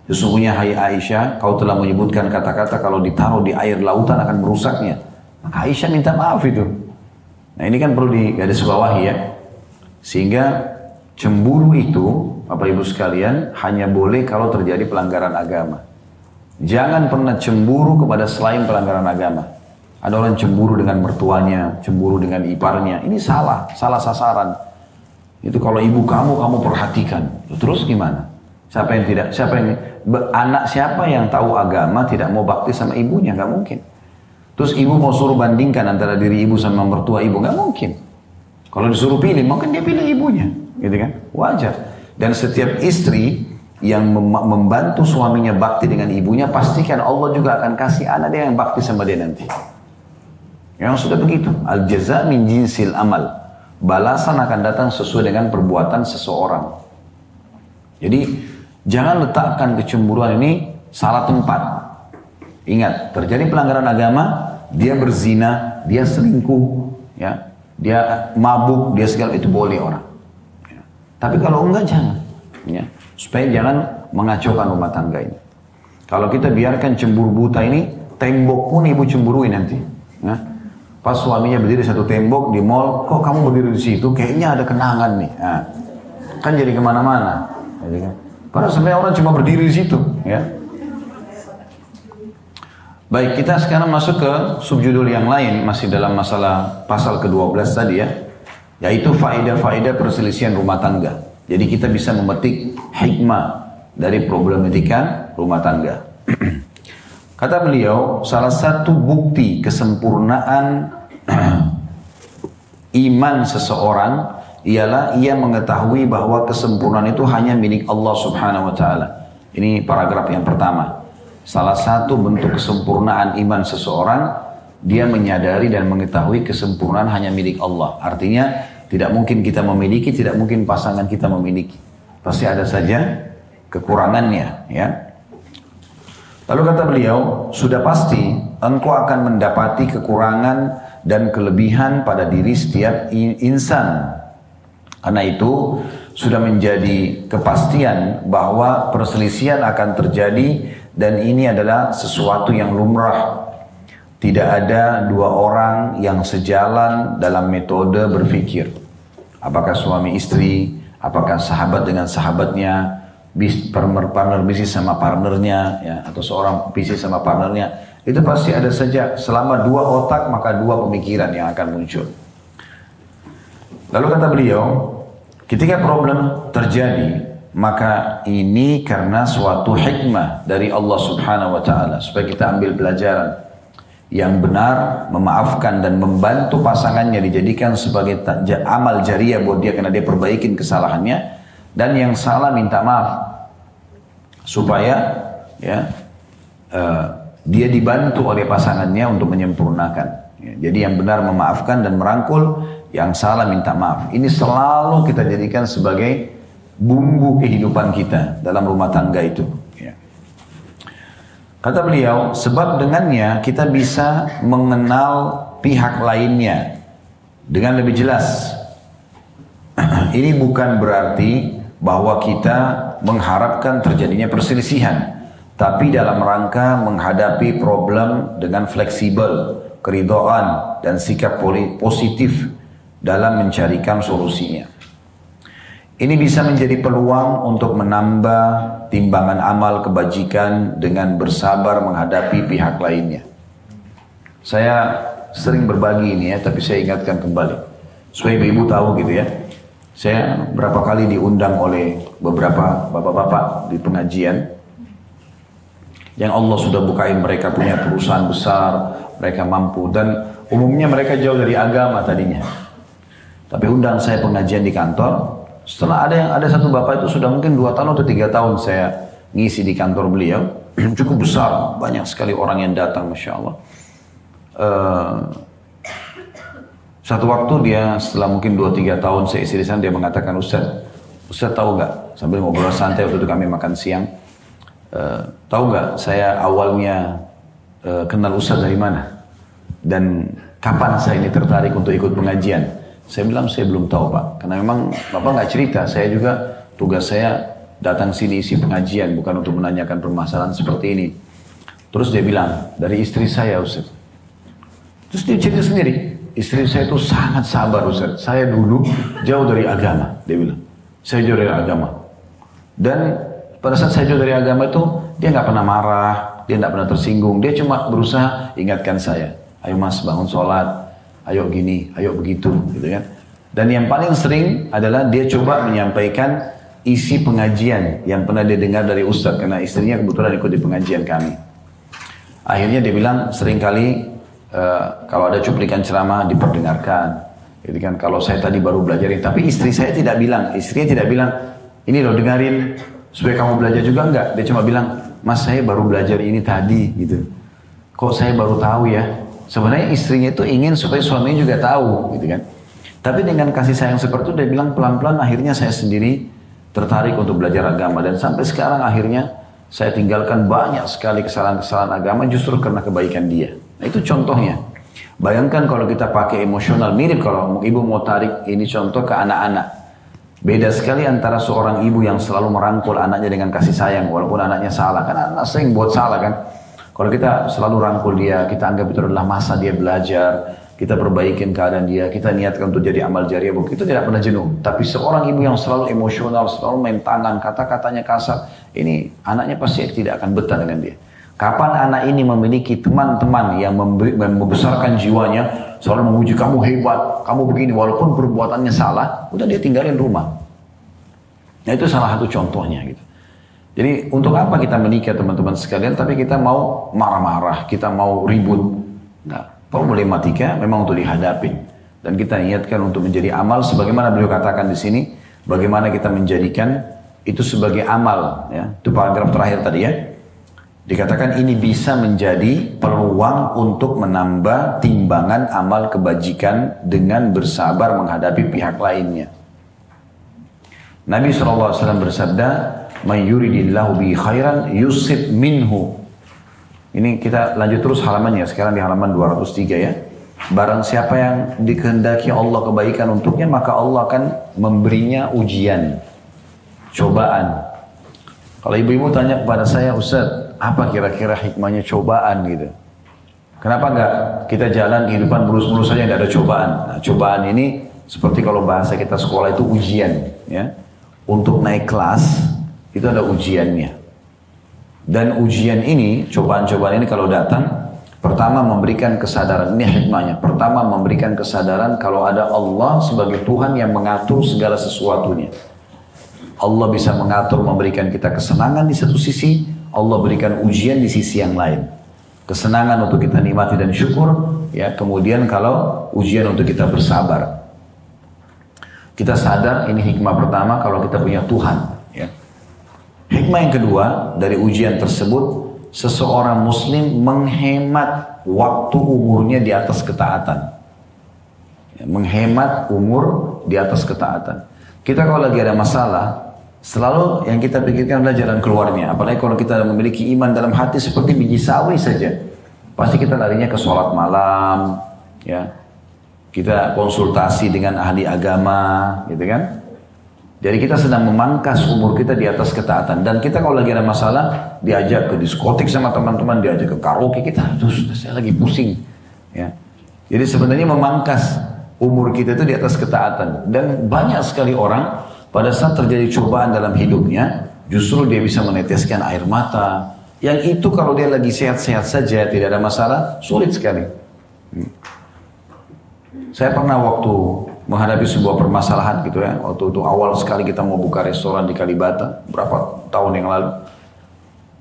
B: sesungguhnya hai Aisyah, kau telah menyebutkan kata-kata kalau ditaruh di air lautan akan merusaknya. Maka Aisyah minta maaf itu. Nah ini kan perlu digarisbawahi ya. Sehingga cemburu itu, Bapak Ibu sekalian, hanya boleh kalau terjadi pelanggaran agama. Jangan pernah cemburu kepada selain pelanggaran agama. Ada orang cemburu dengan mertuanya, cemburu dengan iparnya. Ini salah sasaran. Itu kalau ibu kamu perhatikan. Terus gimana? Anak siapa yang tahu agama tidak mau bakti sama ibunya? Gak mungkin. Terus ibu mau suruh bandingkan antara diri ibu sama mertua ibu? Gak mungkin. Kalau disuruh pilih, mungkin dia pilih ibunya. Gitu kan? Wajar. Dan setiap istri yang membantu suaminya bakti dengan ibunya, pastikan Allah juga akan kasih anak dia yang bakti sama dia nanti. Yang sudah begitu. Al-jaza min jinsil amal. Balasan akan datang sesuai dengan perbuatan seseorang. Jadi jangan letakkan kecemburuan ini salah tempat. Ingat, terjadi pelanggaran agama, dia berzina, dia selingkuh, ya, dia mabuk, dia segala itu boleh orang. Ya. Tapi kalau enggak jangan, ya, supaya jangan mengacaukan rumah tangga ini. Kalau kita biarkan cemburu buta ini, tembok pun ibu cemburui nanti. Ya. Pas suaminya berdiri satu tembok di mall, kok kamu berdiri di situ? Kayaknya ada kenangan nih. Nah, kan jadi kemana-mana. Jadi kan, padahal sebenarnya orang cuma berdiri di situ. Ya. Baik, kita sekarang masuk ke subjudul yang lain, masih dalam masalah pasal ke-12 tadi ya, yaitu faedah-faedah perselisihan rumah tangga. Jadi kita bisa memetik hikmah dari problematika rumah tangga. Kata beliau, salah satu bukti kesempurnaan iman seseorang ialah ia mengetahui bahwa kesempurnaan itu hanya milik Allah Subhanahu wa taala. Ini paragraf yang pertama. Salah satu bentuk kesempurnaan iman seseorang, dia menyadari dan mengetahui kesempurnaan hanya milik Allah. Artinya tidak mungkin kita memiliki, tidak mungkin pasangan kita memiliki. Pasti ada saja kekurangannya, ya. Lalu kata beliau, sudah pasti engkau akan mendapati kekurangan dan kelebihan pada diri setiap insan. Karena itu sudah menjadi kepastian bahwa perselisihan akan terjadi dan ini adalah sesuatu yang lumrah. Tidak ada dua orang yang sejalan dalam metode berpikir. Apakah suami istri, apakah sahabat dengan sahabatnya, partner bisnis sama partnernya, ya, atau seorang bisnis sama partnernya. Itu pasti ada saja, selama dua otak maka dua pemikiran yang akan muncul. Lalu kata beliau, ketika problem terjadi, maka ini karena suatu hikmah dari Allah Subhanahu wa taala, supaya kita ambil pelajaran. Yang benar memaafkan dan membantu pasangannya dijadikan sebagai amal jariah buat dia karena dia perbaikin kesalahannya, dan yang salah minta maaf supaya ya dia dibantu oleh pasangannya untuk menyempurnakan. Ya, jadi yang benar memaafkan dan merangkul, yang salah minta maaf. Ini selalu kita jadikan sebagai bumbu kehidupan kita dalam rumah tangga itu. Ya. Kata beliau, sebab dengannya kita bisa mengenal pihak lainnya dengan lebih jelas. Ini bukan berarti bahwa kita mengharapkan terjadinya perselisihan, tapi dalam rangka menghadapi problem dengan fleksibel, keridhaan dan sikap positif dalam mencarikan solusinya. Ini bisa menjadi peluang untuk menambah timbangan amal kebajikan dengan bersabar menghadapi pihak lainnya. Saya sering berbagi ini ya, tapi saya ingatkan kembali. Supaya ibu tahu gitu ya. Saya berapa kali diundang oleh beberapa bapak-bapak di pengajian yang Allah sudah bukain mereka punya perusahaan besar, mereka mampu, dan umumnya mereka jauh dari agama tadinya. Tapi undang saya pengajian di kantor. Setelah ada satu bapak itu sudah mungkin 2 tahun atau 3 tahun saya ngisi di kantor beliau, cukup besar, banyak sekali orang yang datang, masya Allah. Satu waktu dia setelah mungkin 2-3 tahun saya isi di sana, dia mengatakan, Ustaz tahu nggak? Sambil ngobrol santai waktu itu kami makan siang, tahu nggak saya awalnya kenal Ustaz dari mana? Dan kapan saya ini tertarik untuk ikut pengajian? Saya bilang saya belum tahu Pak, karena memang Bapak nggak cerita. Saya juga tugas saya datang sini isi pengajian, bukan untuk menanyakan permasalahan seperti ini. Terus dia bilang, dari istri saya Ustaz. Terus dia cerita sendiri, istri saya itu sangat sabar Ustaz. Saya dulu jauh dari agama, dia bilang. Saya jauh dari agama. Dan pada saat saya jauh dari agama itu, dia nggak pernah marah, dia nggak pernah tersinggung. Dia cuma berusaha ingatkan saya, ayo mas bangun sholat, ayo gini, ayo begitu, gitu kan. Dan yang paling sering adalah dia coba menyampaikan isi pengajian yang pernah dia dengar dari Ustaz, karena istrinya kebetulan ikut di pengajian kami. Akhirnya dia bilang seringkali kalau ada cuplikan ceramah diperdengarkan, gitu kan. Kalau saya tadi baru belajar ini, tapi istri saya tidak bilang, istrinya tidak bilang, ini loh dengarin supaya kamu belajar juga, enggak. Dia cuma bilang, mas saya baru belajar ini tadi, gitu. Kok saya baru tahu ya? Sebenarnya istrinya itu ingin supaya suaminya juga tahu, gitu kan. Tapi dengan kasih sayang seperti itu, dia bilang pelan-pelan akhirnya saya sendiri tertarik untuk belajar agama. Dan sampai sekarang akhirnya saya tinggalkan banyak sekali kesalahan-kesalahan agama justru karena kebaikan dia. Nah itu contohnya. Bayangkan kalau kita pakai emosional, mirip kalau ibu mau tarik ini contoh ke anak-anak. Beda sekali antara seorang ibu yang selalu merangkul anaknya dengan kasih sayang walaupun anaknya salah. Karena anak sering buat salah kan. Kalau kita selalu rangkul dia, kita anggap itu adalah masa dia belajar, kita perbaikin keadaan dia, kita niatkan untuk jadi amal jariah, itu tidak pernah jenuh. Tapi seorang ibu yang selalu emosional, selalu main tangan, kata-katanya kasar, ini anaknya pasti tidak akan betah dengan dia. Kapan anak ini memiliki teman-teman yang membesarkan jiwanya, selalu memuji kamu hebat, kamu begini, walaupun perbuatannya salah, udah dia tinggalin rumah. Nah itu salah satu contohnya gitu. Jadi untuk apa kita menikah teman-teman sekalian, tapi kita mau marah-marah, kita mau ribut. Nah, problematika memang untuk dihadapin. Dan kita niatkan untuk menjadi amal, sebagaimana beliau katakan di sini, bagaimana kita menjadikan itu sebagai amal. Ya. Itu paragraf terakhir tadi ya. Dikatakan ini bisa menjadi peluang untuk menambah timbangan amal kebajikan dengan bersabar menghadapi pihak lainnya. Nabi SAW bersabda, "Man yuridillahu bi khairan yusib minhu." Ini kita lanjut terus halamannya, sekarang di halaman 203 ya. Barang siapa yang dikehendaki Allah kebaikan untuknya, maka Allah akan memberinya ujian, cobaan. Kalau ibu-ibu tanya kepada saya, Ustaz, apa kira-kira hikmahnya cobaan gitu? Kenapa enggak kita jalan kehidupan mulus-mulus saja, tidak ada cobaan? Nah, cobaan ini seperti kalau bahasa kita sekolah itu ujian, ya. Untuk naik kelas itu ada ujiannya. Dan ujian ini, cobaan-cobaan ini kalau datang, pertama memberikan kesadaran, ini hikmahnya. Pertama memberikan kesadaran kalau ada Allah sebagai Tuhan yang mengatur segala sesuatunya. Allah bisa mengatur, memberikan kita kesenangan di satu sisi, Allah berikan ujian di sisi yang lain. Kesenangan untuk kita nikmati dan syukur, ya. Kemudian kalau ujian untuk kita bersabar. Kita sadar ini hikmah pertama kalau kita punya Tuhan, ya. Hikmah yang kedua dari ujian tersebut, seseorang muslim menghemat waktu umurnya di atas ketaatan. Ya, menghemat umur di atas ketaatan. Kita kalau lagi ada masalah, selalu yang kita pikirkan adalah jalan keluarnya. Apalagi kalau kita memiliki iman dalam hati seperti biji sawi saja. Pasti kita larinya ke sholat malam, ya. Kita konsultasi dengan ahli agama, gitu kan. Jadi kita sedang memangkas umur kita di atas ketaatan. Dan kita kalau lagi ada masalah, diajak ke diskotik sama teman-teman, diajak ke karaoke, kita terus saya lagi pusing. Ya. Jadi sebenarnya memangkas umur kita itu di atas ketaatan. Dan banyak sekali orang pada saat terjadi cobaan dalam hidupnya, justru dia bisa meneteskan air mata. Yang itu kalau dia lagi sehat-sehat saja, tidak ada masalah, sulit sekali. Saya pernah waktu menghadapi sebuah permasalahan gitu ya. Waktu itu awal sekali kita mau buka restoran di Kalibata, berapa tahun yang lalu.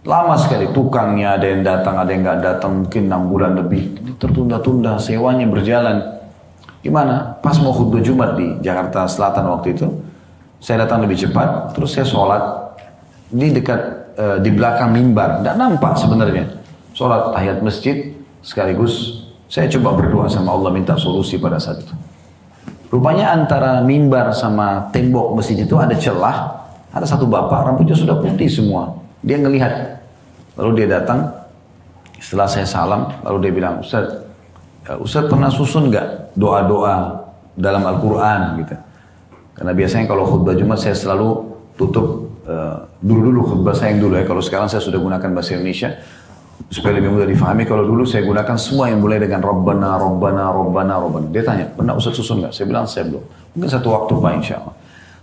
B: Lama sekali, tukangnya ada yang datang, ada yang nggak datang, mungkin 6 bulan lebih. Tertunda-tunda, sewanya berjalan. Gimana? Pas mau khutbah Jumat di Jakarta Selatan waktu itu, saya datang lebih cepat, terus saya sholat di dekat, di belakang mimbar. Nggak nampak sebenarnya. Sholat tahiyat masjid, sekaligus saya coba berdoa sama Allah minta solusi pada saat itu. Rupanya antara mimbar sama tembok masjid itu ada celah. Ada satu bapak, rambutnya sudah putih semua. Dia ngelihat. Lalu dia datang. Setelah saya salam, lalu dia bilang, Ustaz pernah susun nggak doa-doa dalam Al-Quran gitu? Karena biasanya kalau khutbah Jumat saya selalu tutup dulu khutbah saya yang dulu ya. Kalau sekarang saya sudah gunakan bahasa Indonesia. Supaya lebih mudah difahami, kalau dulu saya gunakan semua yang mulai dengan Rabbana, Rabbana, Rabbana, Rabbana. Dia tanya, pernah Ustaz susun nggak? Saya bilang, saya belum. Mungkin satu waktu Pak insya Allah.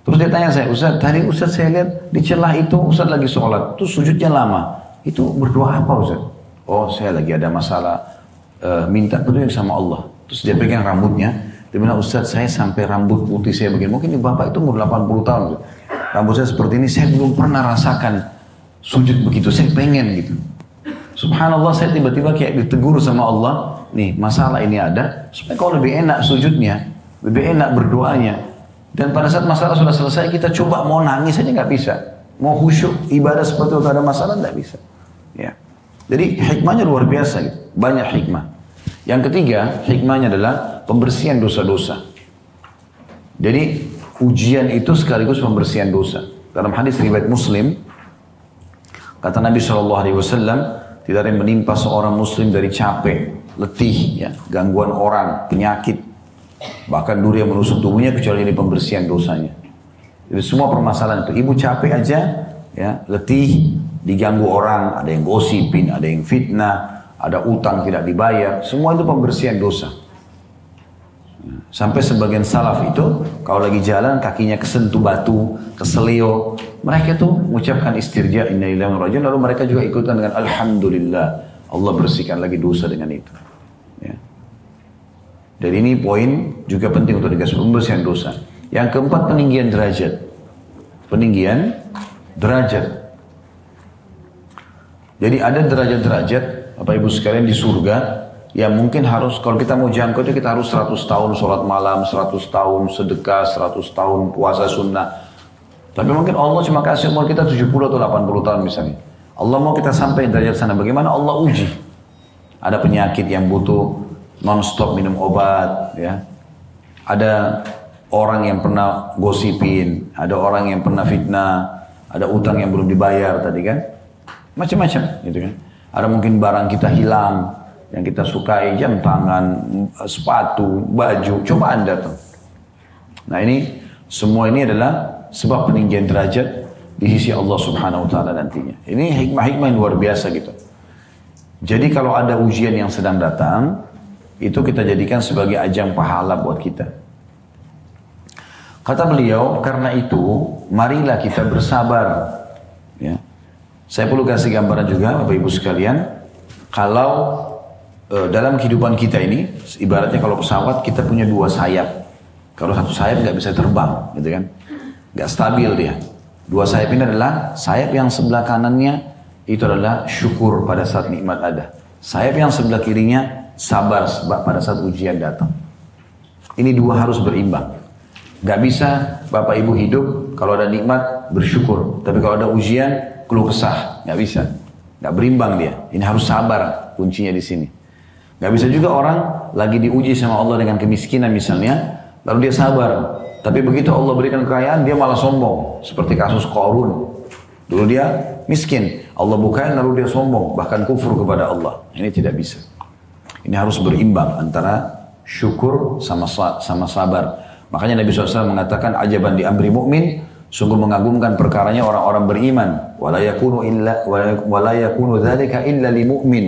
B: Terus dia tanya saya, Ustaz, tadi Ustaz saya lihat di celah itu Ustaz lagi sholat. Terus sujudnya lama. Itu berdoa apa Ustaz? Oh saya lagi ada masalah, minta petunjuk sama Allah. Terus dia pegang rambutnya. Dia bilang, Ustaz saya sampai rambut putih saya begini. Mungkin Bapak itu umur 80 tahun. Gitu. Rambut saya seperti ini, saya belum pernah rasakan sujud begitu. Saya pengen gitu. Subhanallah saya tiba-tiba kayak ditegur sama Allah. Nih masalah ini ada. Supaya kau lebih enak sujudnya. Lebih enak berdoanya. Dan pada saat masalah sudah selesai kita coba mau nangis aja nggak bisa. Mau khusyuk ibadah seperti itu ada masalah nggak bisa. Ya. Jadi hikmahnya luar biasa gitu. Banyak hikmah. Yang ketiga hikmahnya adalah pembersihan dosa-dosa. Jadi ujian itu sekaligus pembersihan dosa. Dalam hadis riwayat Muslim kata Nabi SAW, tidak ada yang menimpa seorang muslim dari capek, letih, ya, gangguan orang, penyakit. Bahkan duri yang menusuk tubuhnya kecuali ini pembersihan dosanya. Jadi semua permasalahan itu. Ibu capek aja, ya, letih, diganggu orang, ada yang gosipin, ada yang fitnah, ada utang tidak dibayar. Semua itu pembersihan dosa. Sampai sebagian salaf itu, kalau lagi jalan kakinya kesentuh batu, keselio, mereka tuh mengucapkan istirja inna lillahi wa inna ilaihi raji'un, lalu mereka juga ikutkan dengan alhamdulillah, Allah bersihkan lagi dosa dengan itu. Ya. Dan ini poin juga penting untuk dikasih pembersihan dosa. Yang keempat peninggian derajat. Peninggian derajat. Jadi ada derajat-derajat, Bapak Ibu sekalian di surga, yang mungkin harus, kalau kita mau jangkau itu kita harus 100 tahun sholat malam, 100 tahun sedekah, 100 tahun puasa sunnah. Tapi mungkin Allah cuma kasih umur kita 70 atau 80 tahun misalnya. Allah mau kita sampai derajat sana, bagaimana Allah uji? Ada penyakit yang butuh non-stop minum obat, ya. Ada orang yang pernah gosipin, ada orang yang pernah fitnah, ada utang yang belum dibayar tadi kan. Macam-macam gitu kan. Ada mungkin barang kita hilang, yang kita sukai, jam tangan, sepatu, baju, cobaan datang. Nah ini, semua ini adalah sebab peninggian derajat di sisi Allah Subhanahu Wa Taala nantinya. Ini hikmah-hikmah yang luar biasa gitu. Jadi kalau ada ujian yang sedang datang, itu kita jadikan sebagai ajang pahala buat kita. Kata beliau, karena itu, marilah kita bersabar. Ya. Saya perlu kasih gambaran juga, Bapak Ibu sekalian, kalau dalam kehidupan kita ini, ibaratnya kalau pesawat kita punya 2 sayap. Kalau satu sayap nggak bisa terbang, gitu kan? Nggak stabil dia. 2 sayap ini adalah sayap yang sebelah kanannya itu adalah syukur pada saat nikmat ada. Sayap yang sebelah kirinya sabar pada saat ujian datang. Ini 2 harus berimbang. Nggak bisa Bapak Ibu hidup kalau ada nikmat bersyukur, tapi kalau ada ujian keluh kesah, nggak bisa. Nggak berimbang dia. Ini harus sabar kuncinya di sini. Gak bisa juga orang lagi diuji sama Allah dengan kemiskinan misalnya, lalu dia sabar. Tapi begitu Allah berikan kekayaan, dia malah sombong. Seperti kasus Qarun. Dulu dia miskin, Allah bukain lalu dia sombong, bahkan kufur kepada Allah. Ini tidak bisa. Ini harus berimbang antara syukur sama sabar. Makanya Nabi SAW mengatakan, ajaban di amri mu'min, sungguh mengagumkan perkaranya orang-orang beriman. Wala yakunu dzalika illa li mu'min.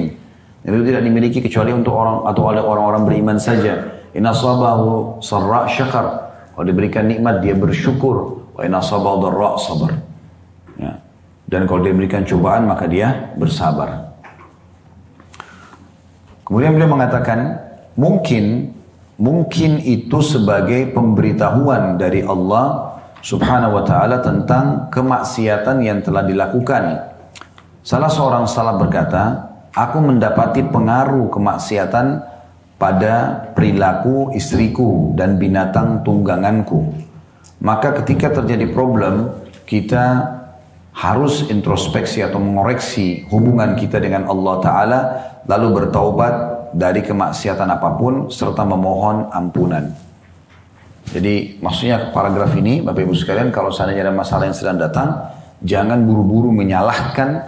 B: Itu tidak dimiliki kecuali untuk orang atau oleh orang-orang beriman saja. In asabahu sarra syakar. Kalau diberikan nikmat dia bersyukur. Wa in asabahu dharra sabar. Ya. Dan kalau dia berikan cobaan maka dia bersabar. Kemudian beliau mengatakan, mungkin itu sebagai pemberitahuan dari Allah Subhanahu wa ta'ala tentang kemaksiatan yang telah dilakukan. Salah seorang salaf berkata, aku mendapati pengaruh kemaksiatan pada perilaku istriku dan binatang tungganganku. Maka ketika terjadi problem, kita harus introspeksi atau mengoreksi hubungan kita dengan Allah Ta'ala, lalu bertaubat dari kemaksiatan apapun, serta memohon ampunan. Jadi maksudnya paragraf ini, Bapak Ibu sekalian, kalau seandainya ada masalah yang sedang datang, jangan buru-buru menyalahkan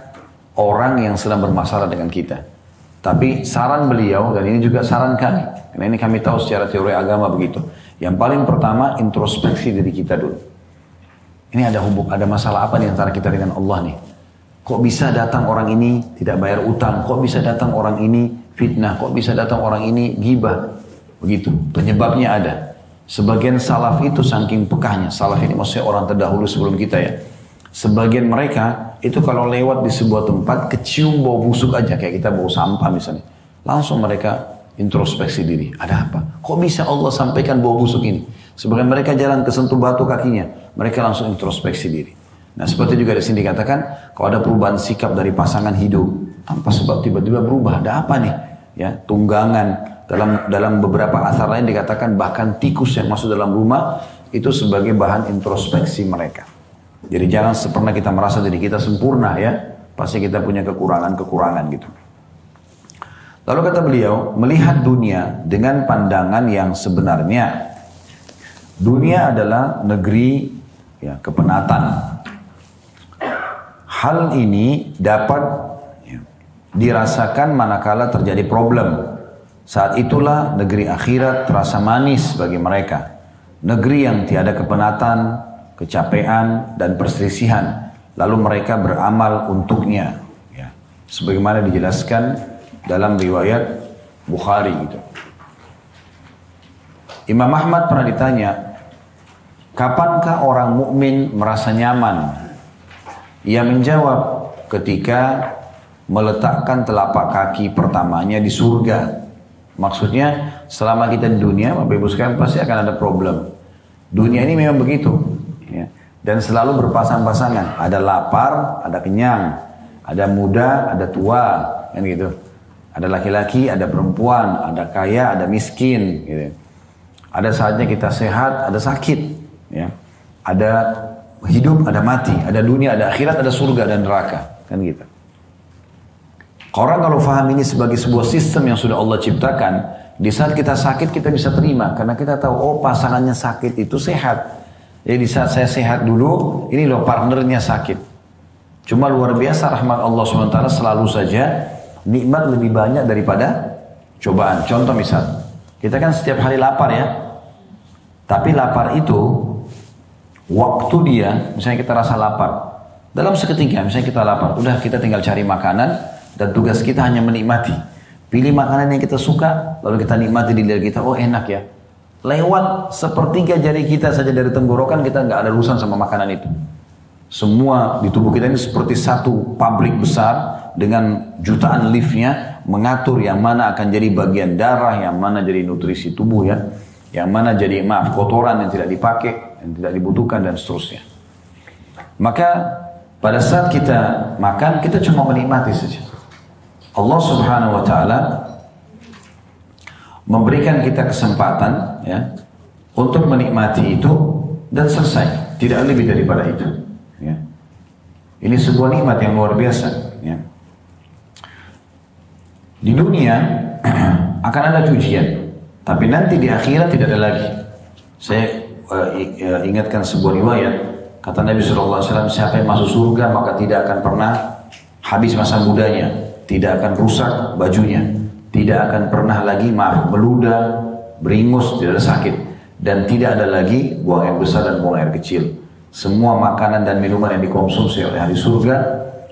B: orang yang sedang bermasalah dengan kita. Tapi saran beliau, dan ini juga saran kami, karena ini kami tahu secara teori agama begitu. Yang paling pertama, introspeksi diri kita dulu. Ini ada masalah apa di antara kita dengan Allah nih? Kok bisa datang orang ini tidak bayar utang? Kok bisa datang orang ini fitnah? Kok bisa datang orang ini ghibah? Begitu, penyebabnya ada. Sebagian salaf itu saking pekahnya. Salaf ini maksudnya orang terdahulu sebelum kita ya. Sebagian mereka itu kalau lewat di sebuah tempat kecium bau busuk aja, kayak kita bau sampah misalnya. Langsung mereka introspeksi diri. Ada apa? Kok bisa Allah sampaikan bau busuk ini? Sebagian mereka jalan kesentuh batu kakinya, mereka langsung introspeksi diri. Nah seperti juga di sini dikatakan, kalau ada perubahan sikap dari pasangan hidup, apa sebab tiba-tiba berubah? Ada apa nih? Ya, tunggangan. Dalam beberapa asar lain dikatakan bahkan tikus yang masuk dalam rumah itu sebagai bahan introspeksi mereka. Jadi jangan pernah kita merasa diri kita sempurna ya, pasti kita punya kekurangan-kekurangan gitu. Lalu kata beliau, melihat dunia dengan pandangan yang sebenarnya. Dunia adalah negeri ya, kepenatan. Hal ini dapat ya, dirasakan manakala terjadi problem. Saat itulah negeri akhirat terasa manis bagi mereka. Negeri yang tiada kepenatan, kecapean, dan perselisihan. Lalu mereka beramal untuknya. Ya. Sebagaimana dijelaskan dalam riwayat Bukhari gitu. Imam Ahmad pernah ditanya, kapankah orang mukmin merasa nyaman? Ia menjawab, ketika meletakkan telapak kaki pertamanya di surga. Maksudnya, selama kita di dunia, Bapak Ibu sekalian pasti akan ada problem. Dunia ini memang begitu. Ya. Dan selalu berpasang-pasangan. Ada lapar, ada kenyang. Ada muda, ada tua. Kan gitu. Ada laki-laki, ada perempuan. Ada kaya, ada miskin. Gitu. Ada saatnya kita sehat, ada sakit, ya. Ada hidup, ada mati, ada dunia, ada akhirat, ada surga dan neraka, kan gitu. Orang kalau faham ini sebagai sebuah sistem yang sudah Allah ciptakan, di saat kita sakit kita bisa terima, karena kita tahu, oh pasangannya sakit itu sehat. Jadi di saat saya sehat dulu, ini loh partnernya sakit. Cuma luar biasa rahmat Allah SWT selalu saja nikmat lebih banyak daripada cobaan. Contoh misal, kita kan setiap hari lapar ya. Tapi lapar itu, waktu dia, misalnya kita rasa lapar, dalam seketika, misalnya kita lapar, udah kita tinggal cari makanan, dan tugas kita hanya menikmati. Pilih makanan yang kita suka, lalu kita nikmati di lidah kita, oh enak ya. Lewat sepertiga jari kita saja dari tenggorokan, kita nggak ada urusan sama makanan itu. Semua di tubuh kita ini seperti satu pabrik besar, dengan jutaan liftnya, mengatur yang mana akan jadi bagian darah, yang mana jadi nutrisi tubuh ya. Yang mana jadi kotoran yang tidak dipakai, yang tidak dibutuhkan dan seterusnya. Maka pada saat kita makan, kita cuma menikmati saja. Allah Subhanahu wa Ta'ala memberikan kita kesempatan ya, untuk menikmati itu dan selesai, tidak lebih daripada itu. Ya. Ini sebuah nikmat yang luar biasa. Ya. Di dunia akan ada ujian. Tapi nanti di akhirat tidak ada lagi. Saya ingatkan sebuah riwayat, kata Nabi SAW, siapa yang masuk surga maka tidak akan pernah habis masa mudanya, tidak akan rusak bajunya, tidak akan pernah lagi meludah, beringus, tidak ada sakit, dan tidak ada lagi buang air besar dan buang air kecil. Semua makanan dan minuman yang dikonsumsi oleh ahli surga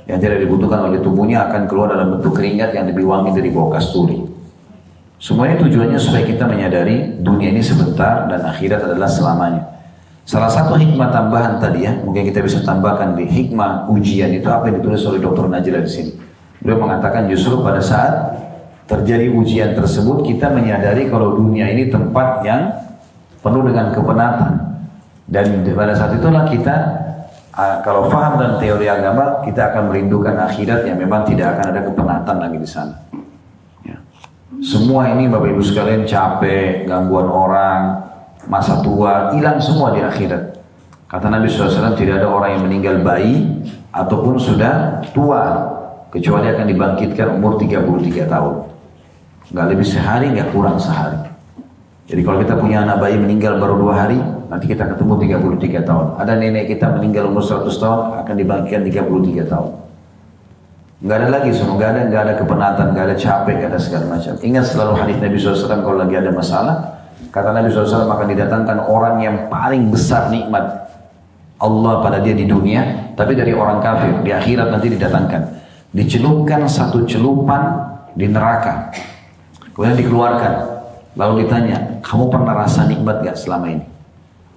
B: yang tidak dibutuhkan oleh tubuhnya akan keluar dalam bentuk keringat yang lebih wangi dari bau kasturi. Semuanya tujuannya supaya kita menyadari dunia ini sebentar dan akhirat adalah selamanya. Salah satu hikmah tambahan tadi ya, mungkin kita bisa tambahkan di hikmah ujian itu apa yang ditulis oleh Dr. Najila di sini. Beliau mengatakan justru pada saat terjadi ujian tersebut kita menyadari kalau dunia ini tempat yang penuh dengan kepenatan. Dan pada saat itulah kita kalau faham dan teori agama, kita akan merindukan akhirat yang memang tidak akan ada kepenatan lagi di sana. Ya. Semua ini Bapak Ibu sekalian capek, gangguan orang, masa tua, hilang semua di akhirat. Kata Nabi SAW, tidak ada orang yang meninggal bayi ataupun sudah tua, kecuali akan dibangkitkan umur 33 tahun. Nggak lebih sehari, nggak kurang sehari. Jadi kalau kita punya anak bayi meninggal baru 2 hari, nanti kita ketemu 33 tahun. Ada nenek kita meninggal umur 100 tahun, akan dibangkitkan 33 tahun. Nggak ada lagi semua, nggak ada kepenatan, nggak ada capek, nggak ada segala macam. Ingat selalu hadis Nabi SAW kalau lagi ada masalah, kata Nabi SAW akan didatangkan orang yang paling besar nikmat Allah pada dia di dunia, tapi dari orang kafir, di akhirat nanti didatangkan. Dicelupkan satu celupan di neraka, kemudian dikeluarkan, lalu ditanya, kamu pernah rasa nikmat gak selama ini?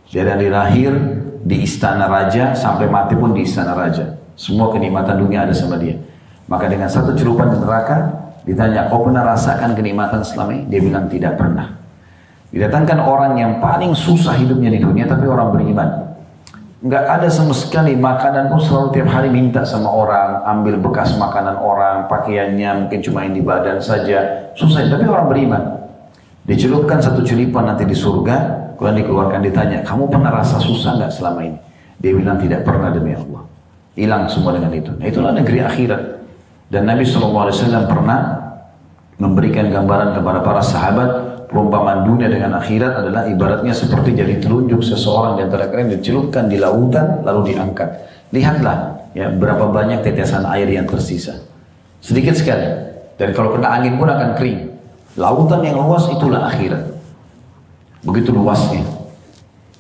B: Dari lahir di istana raja sampai mati pun di istana raja, semua kenikmatan dunia ada sama dia. Maka dengan satu celupan di neraka ditanya, kau pernah rasakan kenikmatan selama ini? Dia bilang tidak pernah. Didatangkan orang yang paling susah hidupnya di dunia tapi orang beriman, nggak ada sama sekali makanan pun, selalu tiap hari minta sama orang, ambil bekas makanan orang, pakaiannya mungkin cuma yang di badan saja, susah, tapi orang beriman. Dicelupkan satu celipan nanti di surga, kemudian dikeluarkan, ditanya, kamu pernah rasa susah nggak selama ini? Dia bilang tidak pernah demi Allah. Hilang semua dengan itu. Nah, itulah negeri akhirat. Dan Nabi SAW pernah memberikan gambaran kepada para sahabat, perumpamaan dunia dengan akhirat adalah ibaratnya seperti jadi telunjuk seseorang di antara kalian dicelupkan di lautan lalu diangkat. Lihatlah ya berapa banyak tetesan air yang tersisa. Sedikit sekali. Dan kalau kena angin pun akan kering. Lautan yang luas itulah akhirat. Begitu luasnya.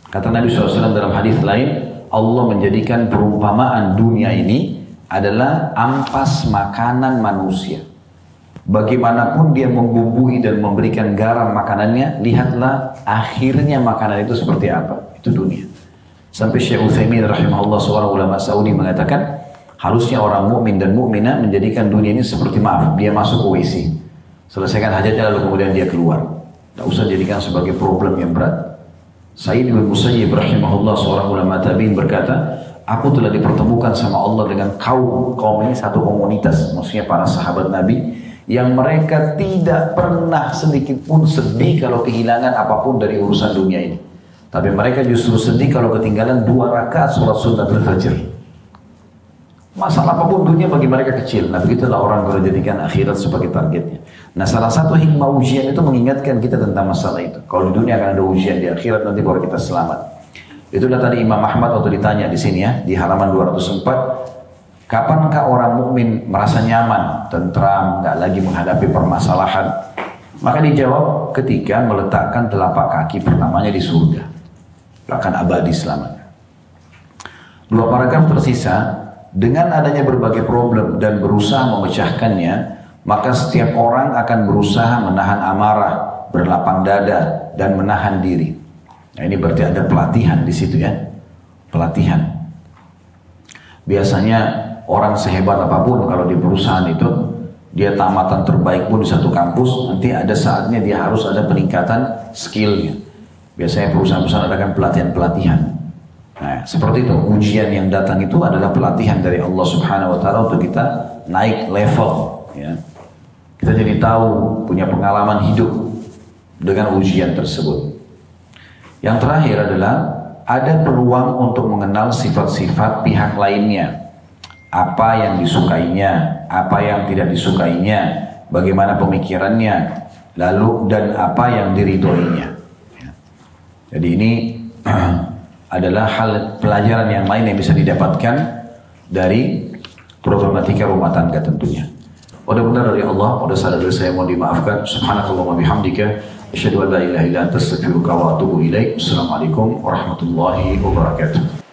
B: Kata Nabi SAW dalam hadis lain, Allah menjadikan perumpamaan dunia ini adalah ampas makanan manusia. Bagaimanapun dia membumbui dan memberikan garam makanannya, lihatlah akhirnya makanan itu seperti apa. Itu dunia. Sampai Syekh Utsaimin rahimahullah, seorang ulama Saudi, mengatakan harusnya orang mukmin dan mukminah menjadikan dunia ini seperti, maaf, dia masuk ke WC, selesaikan hajatnya lalu kemudian dia keluar. Tak usah jadikan sebagai problem yang berat. Sa'id bin Musayyib rahimahullah, seorang ulama tabi'in, berkata, aku telah dipertemukan sama Allah dengan kaum ini satu komunitas, maksudnya para sahabat Nabi, yang mereka tidak pernah sedikit pun sedih kalau kehilangan apapun dari urusan dunia ini. Tapi mereka justru sedih kalau ketinggalan 2 rakaat sholat sunnatul fajr. Masalah apapun dunia bagi mereka kecil. Nah begitulah orang kalau jadikan akhirat sebagai targetnya. Nah salah satu hikmah ujian itu mengingatkan kita tentang masalah itu. Kalau di dunia akan ada ujian, di akhirat nanti baru kita selamat. Itulah tadi Imam Ahmad waktu ditanya di sini ya, di halaman 204. Kapankah orang mukmin merasa nyaman, tentram, nggak lagi menghadapi permasalahan? Maka dijawab ketika meletakkan telapak kaki pertamanya di surga, akan abadi selamanya. 2 paragraf tersisa, dengan adanya berbagai problem dan berusaha memecahkannya, maka setiap orang akan berusaha menahan amarah, berlapang dada, dan menahan diri. Nah ini berarti ada pelatihan di situ ya, pelatihan. Biasanya orang sehebat apapun kalau di perusahaan itu, dia tamatan terbaik pun di satu kampus, nanti ada saatnya dia harus ada peningkatan skillnya. Biasanya perusahaan-perusahaan adakan pelatihan-pelatihan. Nah, seperti itu, ujian yang datang itu adalah pelatihan dari Allah Subhanahu wa Ta'ala untuk kita naik level. Ya. Kita jadi tahu, punya pengalaman hidup dengan ujian tersebut. Yang terakhir adalah ada peluang untuk mengenal sifat-sifat pihak lainnya. Apa yang disukainya, apa yang tidak disukainya, bagaimana pemikirannya, lalu dan apa yang diridhoinya. Ya. Jadi ini adalah hal pelajaran yang lain yang bisa didapatkan dari problematika rumah tangga tentunya. Mudah-mudahan dari Allah, mudah salah dari saya mohon dimaafkan. Subhanakallahumma bihamdika, asyhadu an la ilaha illa anta astaghfiruka wa atubu ilaik. Assalamualaikum warahmatullahi wabarakatuh.